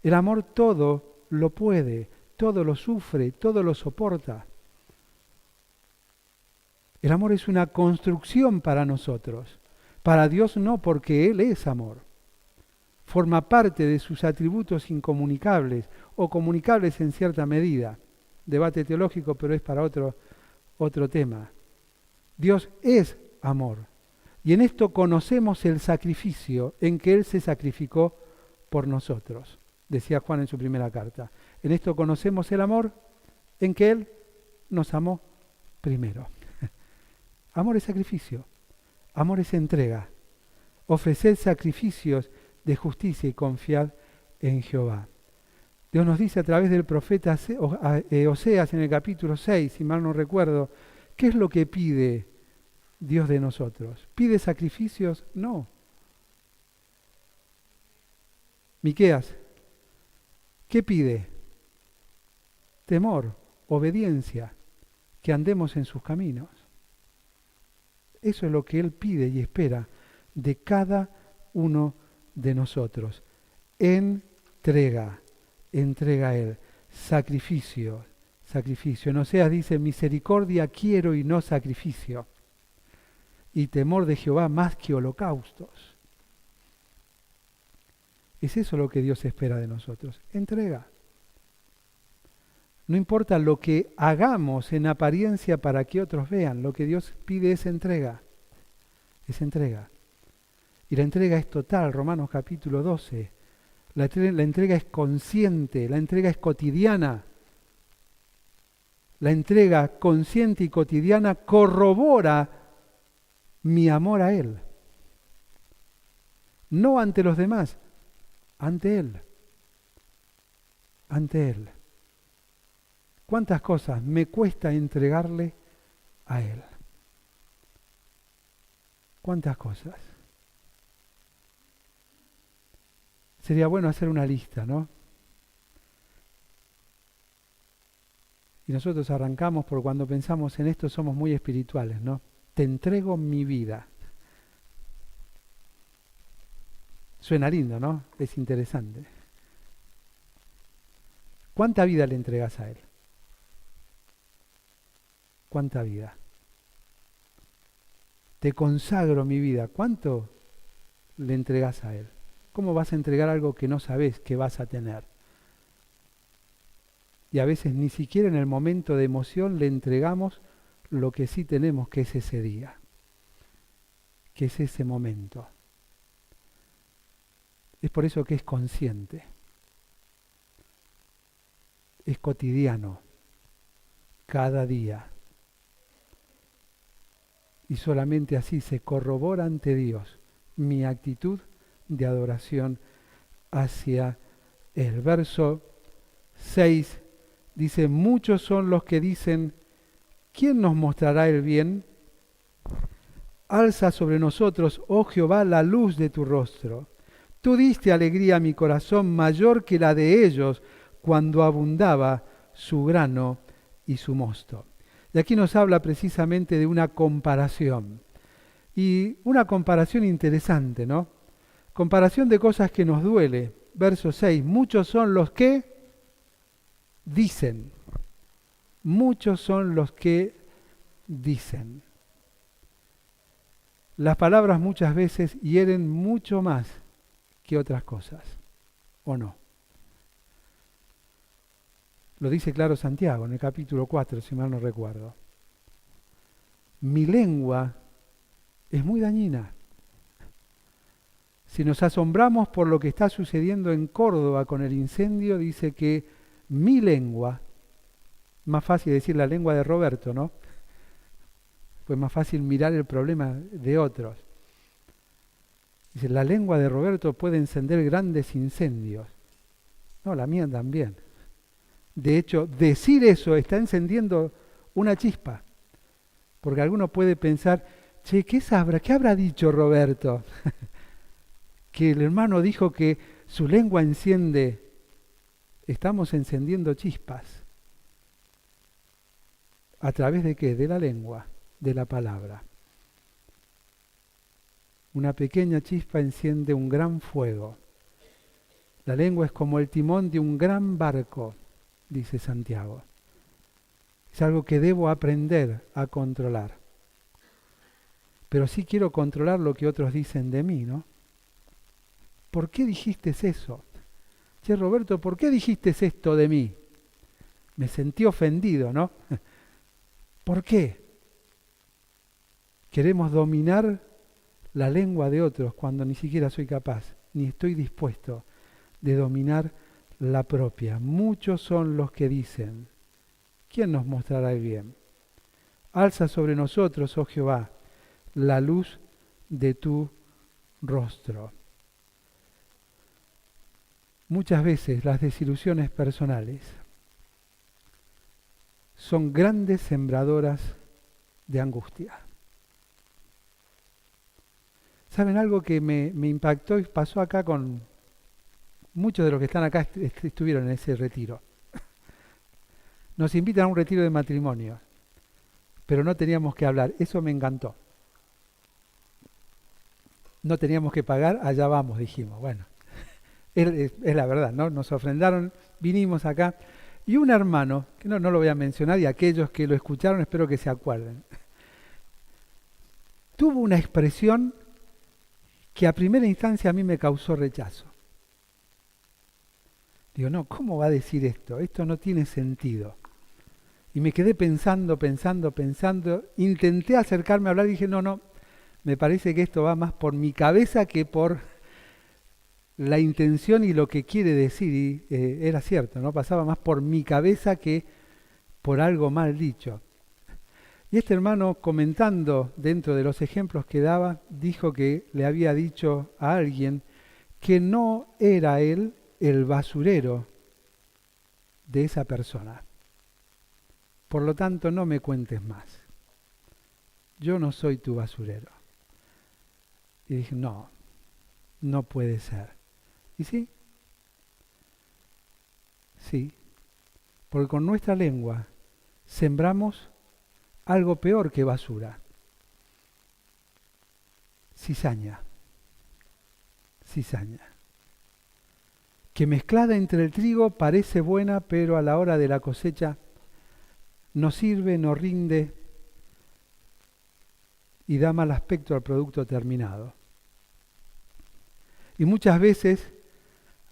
Speaker 3: El amor todo lo puede, todo lo sufre, todo lo soporta. El amor es una construcción para nosotros, para Dios no, porque Él es amor. Forma parte de sus atributos incomunicables o comunicables en cierta medida. Debate teológico, pero es para otro tema. Dios es amor. Y en esto conocemos el sacrificio en que Él se sacrificó por nosotros, decía Juan en su primera carta. En esto conocemos el amor en que Él nos amó primero. Amor es sacrificio, amor es entrega. Ofrecer sacrificios de justicia y confiar en Jehová. Dios nos dice a través del profeta Oseas en el capítulo 6, si mal no recuerdo, ¿qué es lo que pide Dios de nosotros? ¿Pide sacrificios? No. Miqueas, ¿qué pide? Temor, obediencia, que andemos en sus caminos. Eso es lo que Él pide y espera de cada uno de nosotros. Entrega a Él. Sacrificio. En Oseas dice, misericordia quiero y no sacrificio. Y temor de Jehová más que holocaustos. Es eso lo que Dios espera de nosotros. Entrega. No importa lo que hagamos en apariencia para que otros vean, lo que Dios pide es entrega. Es entrega. Y la entrega es total, Romanos capítulo 12. La entrega es consciente, la entrega es cotidiana. La entrega consciente y cotidiana corrobora mi amor a Él. No ante los demás, ante Él. Ante Él. ¿Cuántas cosas me cuesta entregarle a Él? ¿Cuántas cosas? Sería bueno hacer una lista, ¿no? Y nosotros arrancamos por cuando pensamos en esto somos muy espirituales, ¿no? Te entrego mi vida. Suena lindo, ¿no? Es interesante. ¿Cuánta vida le entregas a Él? ¿Cuánta vida? Te consagro mi vida. ¿Cuánto le entregas a Él? ¿Cómo vas a entregar algo que no sabes que vas a tener? Y a veces ni siquiera en el momento de emoción le entregamos lo que sí tenemos, que es ese día, que es ese momento. Es por eso que es consciente, es cotidiano, cada día. Y solamente así se corrobora ante Dios mi actitud de adoración hacia Él. Verso 6 dice, muchos son los que dicen, ¿quién nos mostrará el bien? Alza sobre nosotros, oh Jehová, la luz de tu rostro. Tú diste alegría a mi corazón mayor que la de ellos cuando abundaba su grano y su mosto. Y aquí nos habla precisamente de una comparación. Y una comparación interesante, ¿no? Comparación de cosas que nos duele. Verso 6. Muchos son los que dicen. Muchos son los que dicen. Las palabras muchas veces hieren mucho más que otras cosas, ¿o no? Lo dice claro Santiago en el capítulo 4, si mal no recuerdo. Mi lengua es muy dañina. Si nos asombramos por lo que está sucediendo en Córdoba con el incendio, dice que mi lengua, más fácil decir la lengua de Roberto, ¿no? Pues más fácil mirar el problema de otros. Dice, la lengua de Roberto puede encender grandes incendios. No, la mía también. De hecho, decir eso está encendiendo una chispa. Porque alguno puede pensar, che, ¿qué habrá dicho Roberto? Que el hermano dijo que su lengua enciende. Estamos encendiendo chispas. ¿A través de qué? De la lengua, de la palabra. Una pequeña chispa enciende un gran fuego. La lengua es como el timón de un gran barco, dice Santiago. Es algo que debo aprender a controlar. Pero sí quiero controlar lo que otros dicen de mí, ¿no? ¿Por qué dijiste eso? Che, Roberto, ¿por qué dijiste esto de mí? Me sentí ofendido, ¿no? ¿Por qué? Queremos dominar la lengua de otros cuando ni siquiera soy capaz, ni estoy dispuesto de dominar la propia. Muchos son los que dicen, ¿quién nos mostrará el bien? Alza sobre nosotros, oh Jehová, la luz de tu rostro. Muchas veces las desilusiones personales son grandes sembradoras de angustia. ¿Saben algo que me impactó y pasó acá con muchos de los que están acá estuvieron en ese retiro? Nos invitan a un retiro de matrimonio, pero no teníamos que hablar. Eso me encantó. No teníamos que pagar, allá vamos, dijimos. Bueno, es la verdad, ¿no? Nos ofrendaron, vinimos acá. Y un hermano, que no lo voy a mencionar, y aquellos que lo escucharon espero que se acuerden, tuvo una expresión que a primera instancia a mí me causó rechazo. Digo, no, ¿cómo va a decir esto? Esto no tiene sentido. Y me quedé pensando, intenté acercarme a hablar y dije, no, me parece que esto va más por mi cabeza que por la intención y lo que quiere decir. Y era cierto, ¿no? Pasaba más por mi cabeza que por algo mal dicho. Y este hermano, comentando dentro de los ejemplos que daba, dijo que le había dicho a alguien que no era él el basurero de esa persona. Por lo tanto, no me cuentes más. Yo no soy tu basurero. Y dije, no puede ser. ¿Y sí? Sí. Porque con nuestra lengua sembramos algo peor que basura. Cizaña. Que mezclada entre el trigo parece buena, pero a la hora de la cosecha no sirve, no rinde y da mal aspecto al producto terminado. Y muchas veces,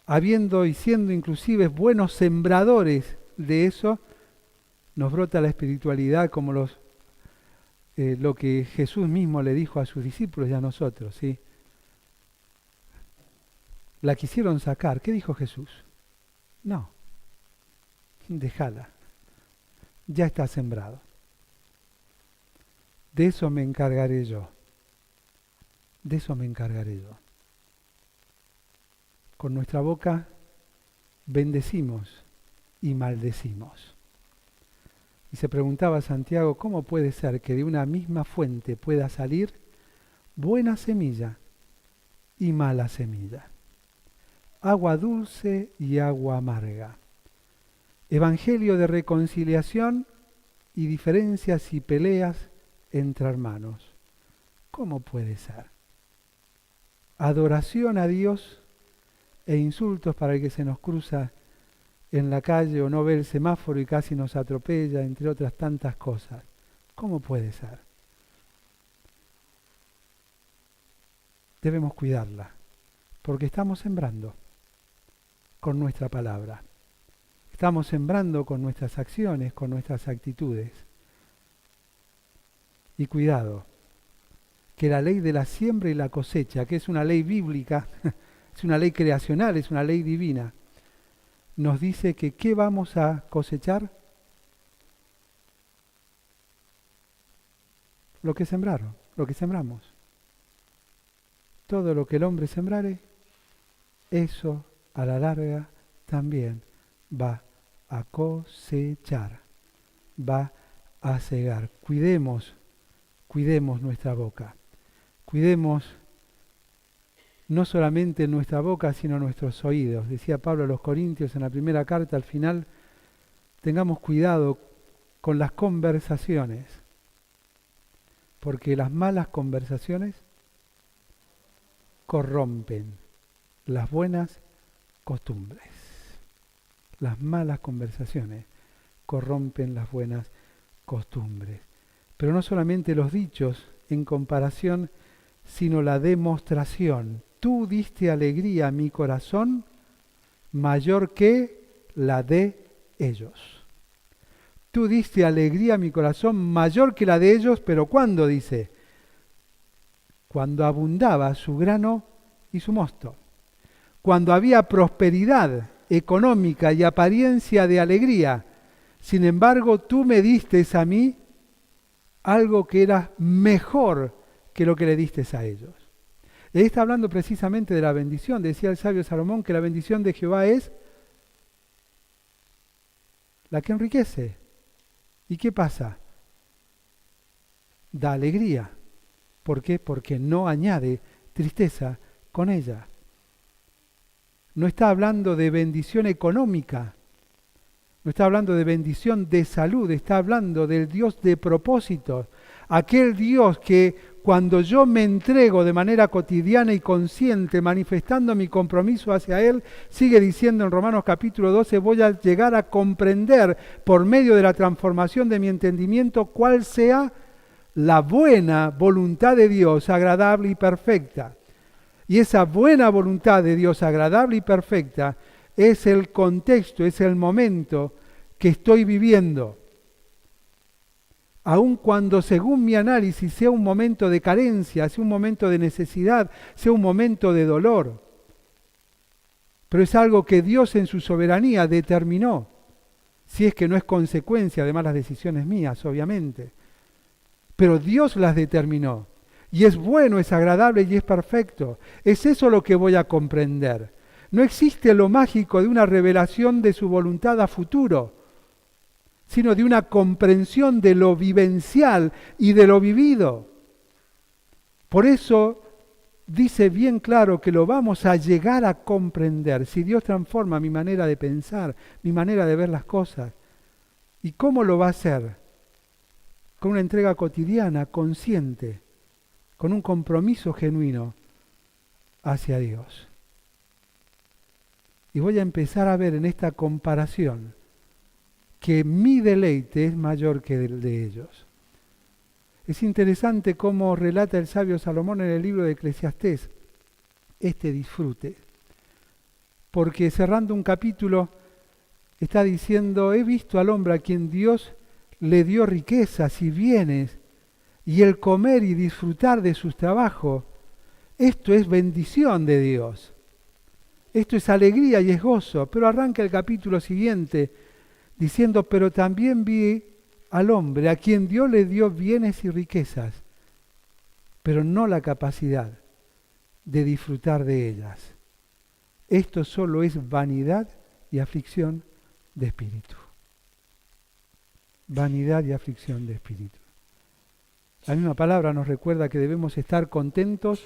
Speaker 3: habiendo y siendo inclusive buenos sembradores de eso, nos brota la espiritualidad como lo que Jesús mismo le dijo a sus discípulos y a nosotros, ¿sí? La quisieron sacar. ¿Qué dijo Jesús? No, déjala. Ya está sembrado. De eso me encargaré yo. Con nuestra boca bendecimos y maldecimos. Y se preguntaba Santiago, ¿cómo puede ser que de una misma fuente pueda salir buena semilla y mala semilla? Agua dulce y agua amarga. Evangelio de reconciliación y diferencias y peleas entre hermanos. ¿Cómo puede ser? Adoración a Dios e insultos para el que se nos cruza en la calle o no ve el semáforo y casi nos atropella, entre otras tantas cosas. ¿Cómo puede ser? Debemos cuidarla, porque estamos sembrando con nuestra palabra. Estamos sembrando con nuestras acciones, con nuestras actitudes. Y cuidado, que la ley de la siembra y la cosecha, que es una ley bíblica, es una ley creacional, es una ley divina, nos dice que ¿qué vamos a cosechar? Lo que sembraron, lo que sembramos. Todo lo que el hombre sembrare, eso a la larga también va a cosechar, va a cegar. Cuidemos nuestra boca. Cuidemos no solamente nuestra boca, sino nuestros oídos. Decía Pablo a los Corintios en la primera carta, al final, tengamos cuidado con las conversaciones, porque las malas conversaciones corrompen las buenas costumbres. Las malas conversaciones corrompen las buenas costumbres. Pero no solamente los dichos en comparación, sino la demostración. Tú diste alegría a mi corazón mayor que la de ellos. Tú diste alegría a mi corazón mayor que la de ellos, pero ¿cuándo? Dice, cuando abundaba su grano y su mosto. Cuando había prosperidad económica y apariencia de alegría. Sin embargo, tú me diste a mí algo que era mejor que lo que le diste a ellos. Él está hablando precisamente de la bendición. Decía el sabio Salomón que la bendición de Jehová es la que enriquece. ¿Y qué pasa? Da alegría. ¿Por qué? Porque no añade tristeza con ella. No está hablando de bendición económica, no está hablando de bendición de salud, está hablando del Dios de propósitos, aquel Dios que cuando yo me entrego de manera cotidiana y consciente, manifestando mi compromiso hacia Él, sigue diciendo en Romanos capítulo 12, voy a llegar a comprender por medio de la transformación de mi entendimiento cuál sea la buena voluntad de Dios, agradable y perfecta. Y esa buena voluntad de Dios agradable y perfecta es el contexto, es el momento que estoy viviendo. Aun cuando según mi análisis sea un momento de carencia, sea un momento de necesidad, sea un momento de dolor. Pero es algo que Dios en su soberanía determinó. Si es que no es consecuencia de malas decisiones mías, obviamente. Pero Dios las determinó. Y es bueno, es agradable y es perfecto. Es eso lo que voy a comprender. No existe lo mágico de una revelación de su voluntad a futuro, sino de una comprensión de lo vivencial y de lo vivido. Por eso dice bien claro que lo vamos a llegar a comprender si Dios transforma mi manera de pensar, mi manera de ver las cosas. ¿Y cómo lo va a hacer? Con una entrega cotidiana, consciente, con un compromiso genuino hacia Dios. Y voy a empezar a ver en esta comparación que mi deleite es mayor que el de ellos. Es interesante cómo relata el sabio Salomón en el libro de Eclesiastés este disfrute. Porque cerrando un capítulo está diciendo, he visto al hombre a quien Dios le dio riquezas y bienes, y el comer y disfrutar de sus trabajos. Esto es bendición de Dios. Esto es alegría y es gozo. Pero arranca el capítulo siguiente diciendo, pero también vi al hombre a quien Dios le dio bienes y riquezas, pero no la capacidad de disfrutar de ellas. Esto solo es vanidad y aflicción de espíritu. Vanidad y aflicción de espíritu. La misma palabra nos recuerda que debemos estar contentos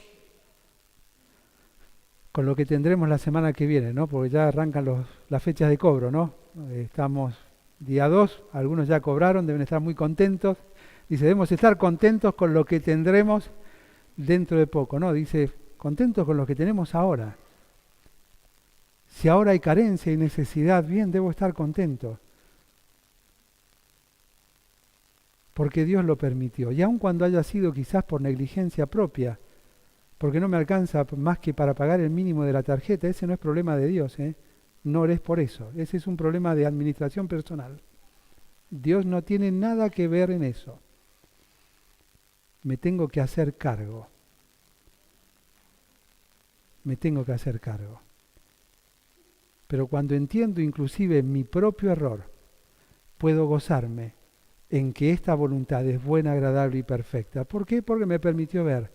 Speaker 3: con lo que tendremos la semana que viene, ¿no? Porque ya arrancan las fechas de cobro, ¿no? Estamos día 2, algunos ya cobraron, deben estar muy contentos. Dice, debemos estar contentos con lo que tendremos dentro de poco, ¿no? Dice, contentos con lo que tenemos ahora. Si ahora hay carencia y necesidad, bien, debo estar contento. Porque Dios lo permitió. Y aun cuando haya sido quizás por negligencia propia, porque no me alcanza más que para pagar el mínimo de la tarjeta, ese no es problema de Dios, ¿eh? No es por eso. Ese es un problema de administración personal. Dios no tiene nada que ver en eso. me tengo que hacer cargo. Me tengo que hacer cargo. Pero cuando entiendo inclusive mi propio error, puedo gozarme en que esta voluntad es buena, agradable y perfecta. ¿Por qué? Porque me permitió ver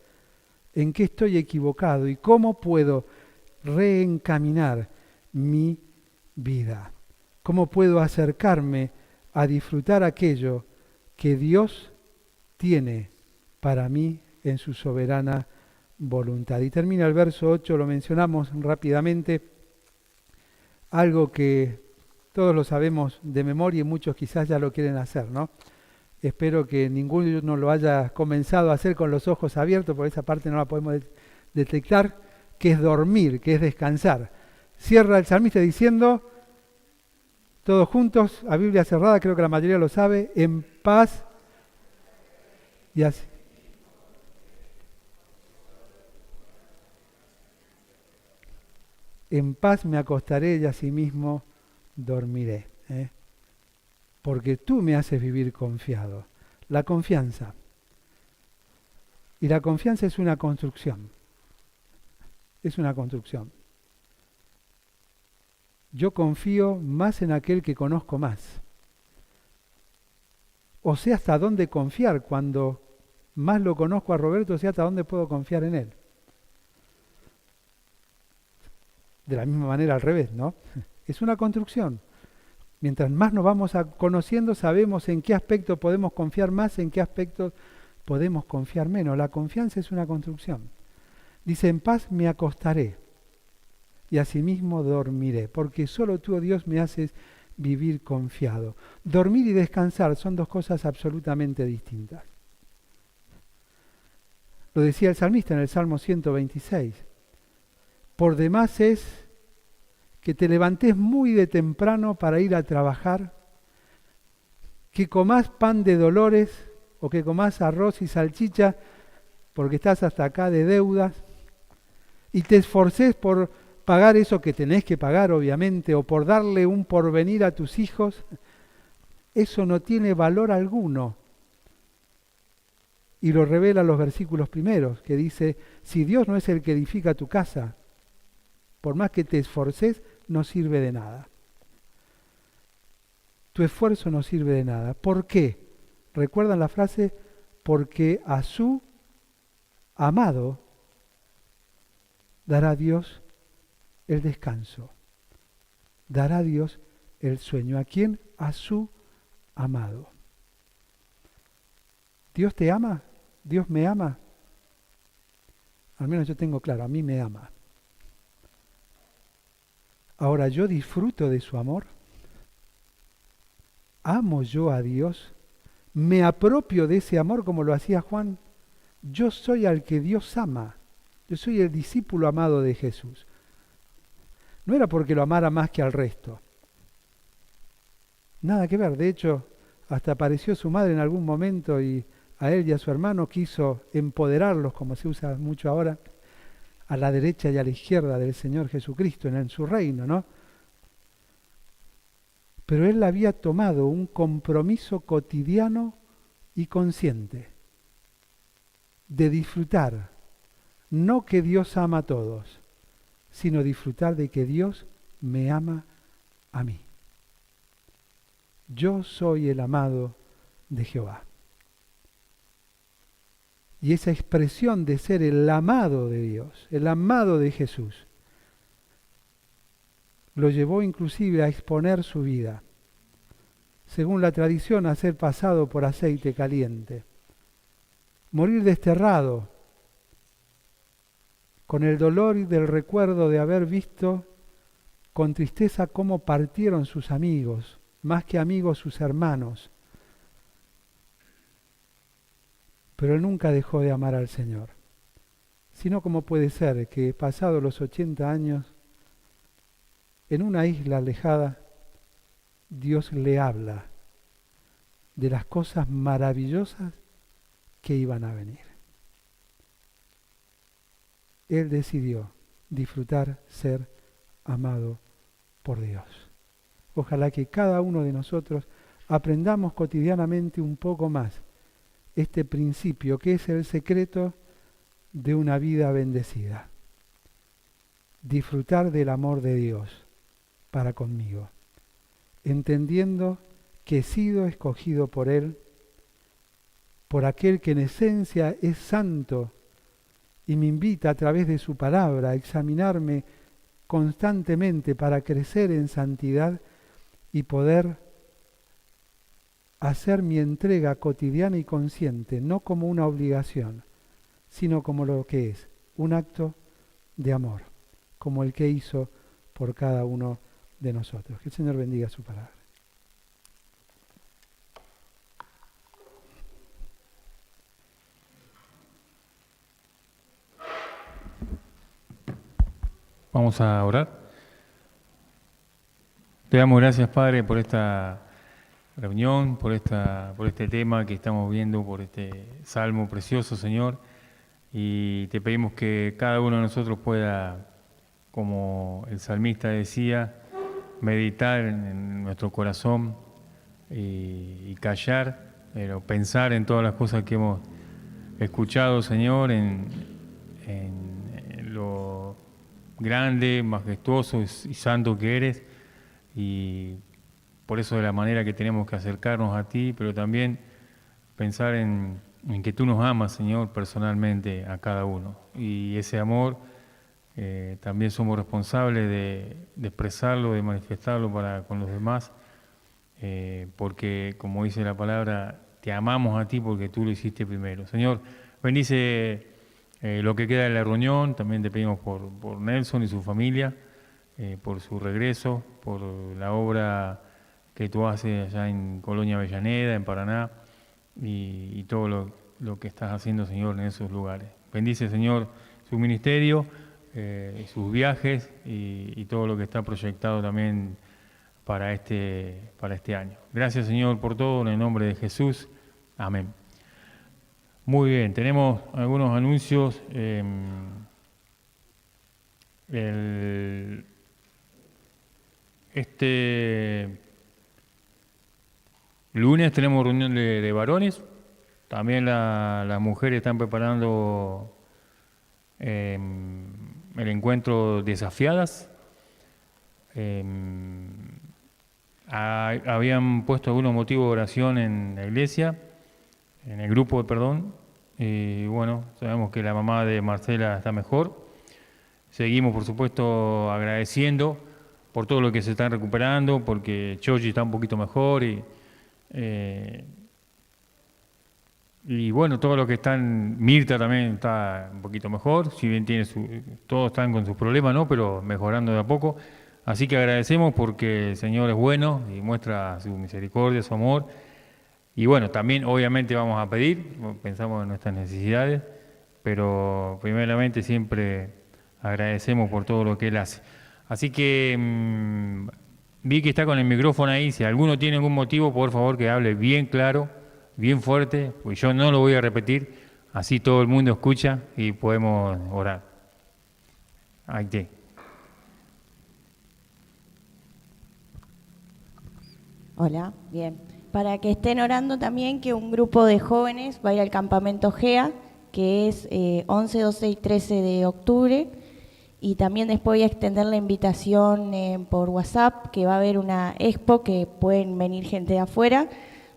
Speaker 3: en qué estoy equivocado y cómo puedo reencaminar mi vida. Cómo puedo acercarme a disfrutar aquello que Dios tiene para mí en su soberana voluntad. Y termina el verso 8, lo mencionamos rápidamente, algo que todos lo sabemos de memoria y muchos quizás ya lo quieren hacer, ¿no? Espero que ninguno lo haya comenzado a hacer con los ojos abiertos, porque esa parte no la podemos detectar, que es dormir, que es descansar. Cierra el salmista diciendo, todos juntos, a Biblia cerrada, creo que la mayoría lo sabe, en paz y así. En paz me acostaré y asimismo dormiré. Porque tú me haces vivir confiado. La confianza. Y la confianza es una construcción. Es una construcción. Yo confío más en aquel que conozco más. O sé hasta dónde confiar. Cuando más lo conozco a Roberto, sé hasta dónde puedo confiar en él. De la misma manera al revés, ¿no? Es una construcción. Mientras más nos vamos conociendo, sabemos en qué aspecto podemos confiar más, en qué aspectos podemos confiar menos. La confianza es una construcción. Dice, en paz me acostaré y asimismo dormiré, porque solo tú, oh Dios, me haces vivir confiado. Dormir y descansar son dos cosas absolutamente distintas. Lo decía el salmista en el Salmo 126. Por demás es que te levantes muy de temprano para ir a trabajar, que comás pan de dolores o que comás arroz y salchicha porque estás hasta acá de deudas y te esforces por pagar eso que tenés que pagar, obviamente, o por darle un porvenir a tus hijos. Eso no tiene valor alguno. Y lo revelan los versículos primeros, que dice, si Dios no es el que edifica tu casa, por más que te esforces, no sirve de nada. Tu esfuerzo no sirve de nada. ¿Por qué? ¿Recuerdan la frase? Porque a su amado dará Dios el descanso. Dará Dios el sueño. ¿A quién? A su amado. ¿Dios te ama? ¿Dios me ama? Al menos yo tengo claro, a mí me ama. Ahora, ¿yo disfruto de su amor? ¿Amo yo a Dios? ¿Me apropio de ese amor como lo hacía Juan? Yo soy al que Dios ama. Yo soy el discípulo amado de Jesús. No era porque lo amara más que al resto. Nada que ver. De hecho, hasta apareció su madre en algún momento y a él y a su hermano quiso empoderarlos, como se usa mucho ahora, a la derecha y a la izquierda del Señor Jesucristo en su reino, ¿no? Pero él había tomado un compromiso cotidiano y consciente de disfrutar, no que Dios ama a todos, sino disfrutar de que Dios me ama a mí. Yo soy el amado de Jehová. Y esa expresión de ser el amado de Dios, el amado de Jesús, lo llevó inclusive a exponer su vida, según la tradición, a ser pasado por aceite caliente, morir desterrado, con el dolor y del recuerdo de haber visto con tristeza cómo partieron sus amigos, más que amigos sus hermanos. Pero él nunca dejó de amar al Señor. Sino cómo puede ser que pasados los 80 años, en una isla alejada, Dios le habla de las cosas maravillosas que iban a venir. Él decidió disfrutar ser amado por Dios. Ojalá que cada uno de nosotros aprendamos cotidianamente un poco más este principio que es el secreto de una vida bendecida. Disfrutar del amor de Dios para conmigo, entendiendo que he sido escogido por Él, por aquel que en esencia es santo y me invita a través de su palabra a examinarme constantemente para crecer en santidad y poder hacer mi entrega cotidiana y consciente, no como una obligación, sino como lo que es, un acto de amor, como el que hizo por cada uno de nosotros. Que el Señor bendiga su palabra.
Speaker 2: Vamos a orar. Te damos gracias, Padre, por esta reunión, por este tema que estamos viendo, por este salmo precioso, Señor. Y te pedimos que cada uno de nosotros pueda, como el salmista decía, meditar en nuestro corazón y callar, pero pensar en todas las cosas que hemos escuchado, Señor, en lo grande, majestuoso y santo que eres, y por eso de la manera que tenemos que acercarnos a ti, pero también pensar en que tú nos amas, Señor, personalmente a cada uno. Y ese amor también somos responsables de expresarlo, de manifestarlo para con los demás, porque, como dice la palabra, te amamos a ti porque tú lo hiciste primero. Señor, bendice lo que queda de la reunión. También te pedimos por Nelson y su familia, por su regreso, por la obra que tú haces allá en Colonia Avellaneda, en Paraná, y todo lo que estás haciendo, Señor, en esos lugares. Bendice, Señor, su ministerio, sus viajes y todo lo que está proyectado también para este año. Gracias, Señor, por todo, en el nombre de Jesús. Amén. Muy bien, tenemos algunos anuncios. Este lunes tenemos reunión de varones. También las mujeres están preparando el encuentro Desafiadas. Habían puesto algunos motivos de oración en la iglesia, en el grupo, perdón, y bueno, sabemos que la mamá de Marcela está mejor. Seguimos, por supuesto, agradeciendo por todo lo que se están recuperando, porque Chochi está un poquito mejor y bueno, todo lo que están, Mirta también está un poquito mejor, si bien todos están con sus problemas, ¿no? Pero mejorando de a poco. Así que agradecemos porque el Señor es bueno y muestra su misericordia, su amor. Y bueno, también obviamente vamos a pedir, pensamos en nuestras necesidades, pero primeramente siempre agradecemos por todo lo que Él hace. Así que vi que está con el micrófono ahí. Si alguno tiene algún motivo, por favor que hable bien claro, bien fuerte, pues yo no lo voy a repetir, así todo el mundo escucha y podemos orar. Ahí te.
Speaker 4: Hola, bien. Para que estén orando también que un grupo de jóvenes va a ir al campamento GEA, que es 11, 12 y 13 de octubre. Y también después voy a extender la invitación por WhatsApp, que va a haber una expo que pueden venir gente de afuera,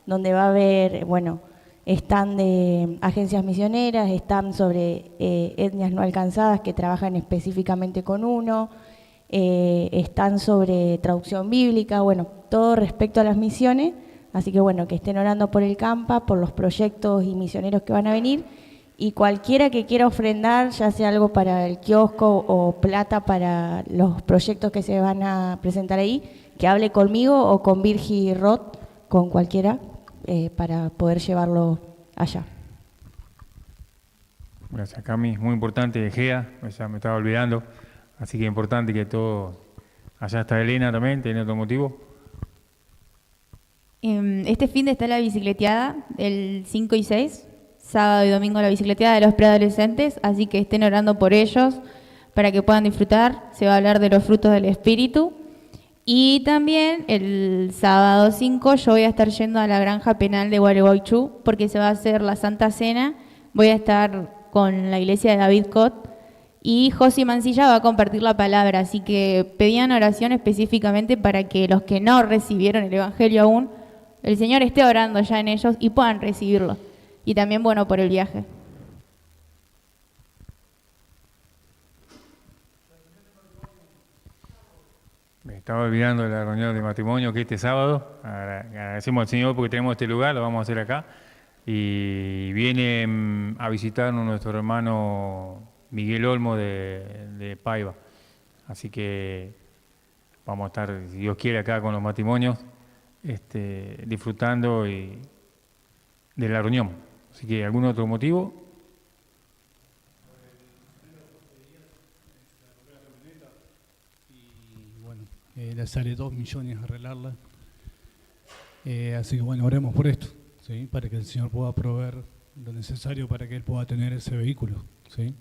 Speaker 4: donde va a haber, bueno, stand de agencias misioneras, stand sobre etnias no alcanzadas que trabajan específicamente con uno, stand sobre traducción bíblica, bueno, todo respecto a las misiones. Así que bueno, que estén orando por el Campa, por los proyectos y misioneros que van a venir. Y cualquiera que quiera ofrendar, ya sea algo para el kiosco o plata para los proyectos que se van a presentar ahí, que hable conmigo o con Virgi Roth, con cualquiera, para poder llevarlo allá.
Speaker 2: Gracias, Cami. Muy importante, GEA, ya me estaba olvidando. Así que importante que todo... Allá está Elena también, ¿tiene otro motivo?
Speaker 5: Este fin de está la bicicleteada del 5 y 6, sábado y domingo la bicicleteada de los preadolescentes, así que estén orando por ellos para que puedan disfrutar. Se va a hablar de los frutos del Espíritu Y también el sábado 5 yo voy a estar yendo a la granja penal de Gualeguaychú porque se va a hacer la Santa Cena. Voy a estar con la iglesia de David Cot y Josi Mancilla va a compartir la palabra. Así que pedían oración específicamente para que los que no recibieron el Evangelio aún, el Señor esté orando ya en ellos y puedan recibirlo. Y también, bueno, por el viaje.
Speaker 2: Me estaba olvidando de la reunión de matrimonio que este sábado. Agradecemos al Señor porque tenemos este lugar, lo vamos a hacer acá. Y viene a visitarnos nuestro hermano Miguel Olmo de Paiva. Así que vamos a estar, si Dios quiere, acá con los matrimonios, disfrutando de la reunión. Así que, ¿algún otro motivo?
Speaker 6: Le sale 2 millones arreglarla. Así que bueno, oremos por esto, ¿sí? Para que el Señor pueda proveer lo necesario para que Él pueda tener ese vehículo, ¿sí?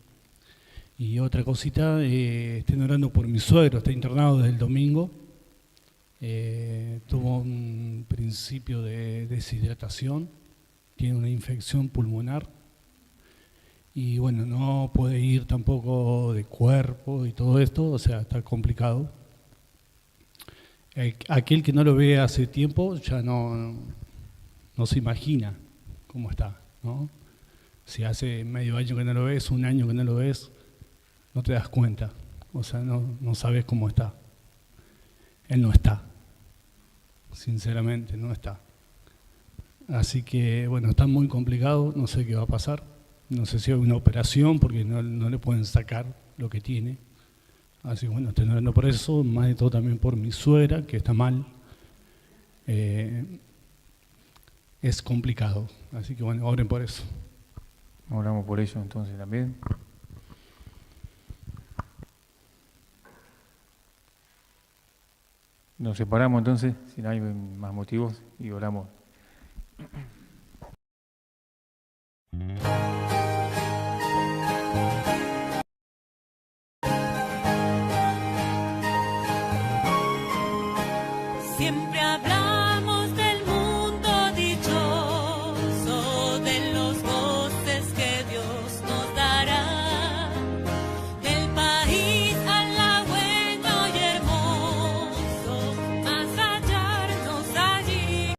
Speaker 6: Y otra cosita, estén orando por mi suegro, está internado desde el domingo. Tuvo un principio de deshidratación, tiene una infección pulmonar y bueno, no puede ir tampoco de cuerpo y todo esto, o sea, está complicado. Aquel que no lo ve hace tiempo ya no se imagina cómo está, ¿no? Si hace medio año que no lo ves, un año que no lo ves, no te das cuenta, o sea, no sabes cómo está. Él no está, sinceramente no está. Así que, bueno, está muy complicado, no sé qué va a pasar, no sé si hay una operación porque no le pueden sacar lo que tiene. Así que bueno, estoy orando por eso, más de todo también por mi suegra, que está mal. Es complicado, así que bueno, oren por eso.
Speaker 2: Oramos por ello entonces también. Nos separamos entonces, si no hay más motivos, y oramos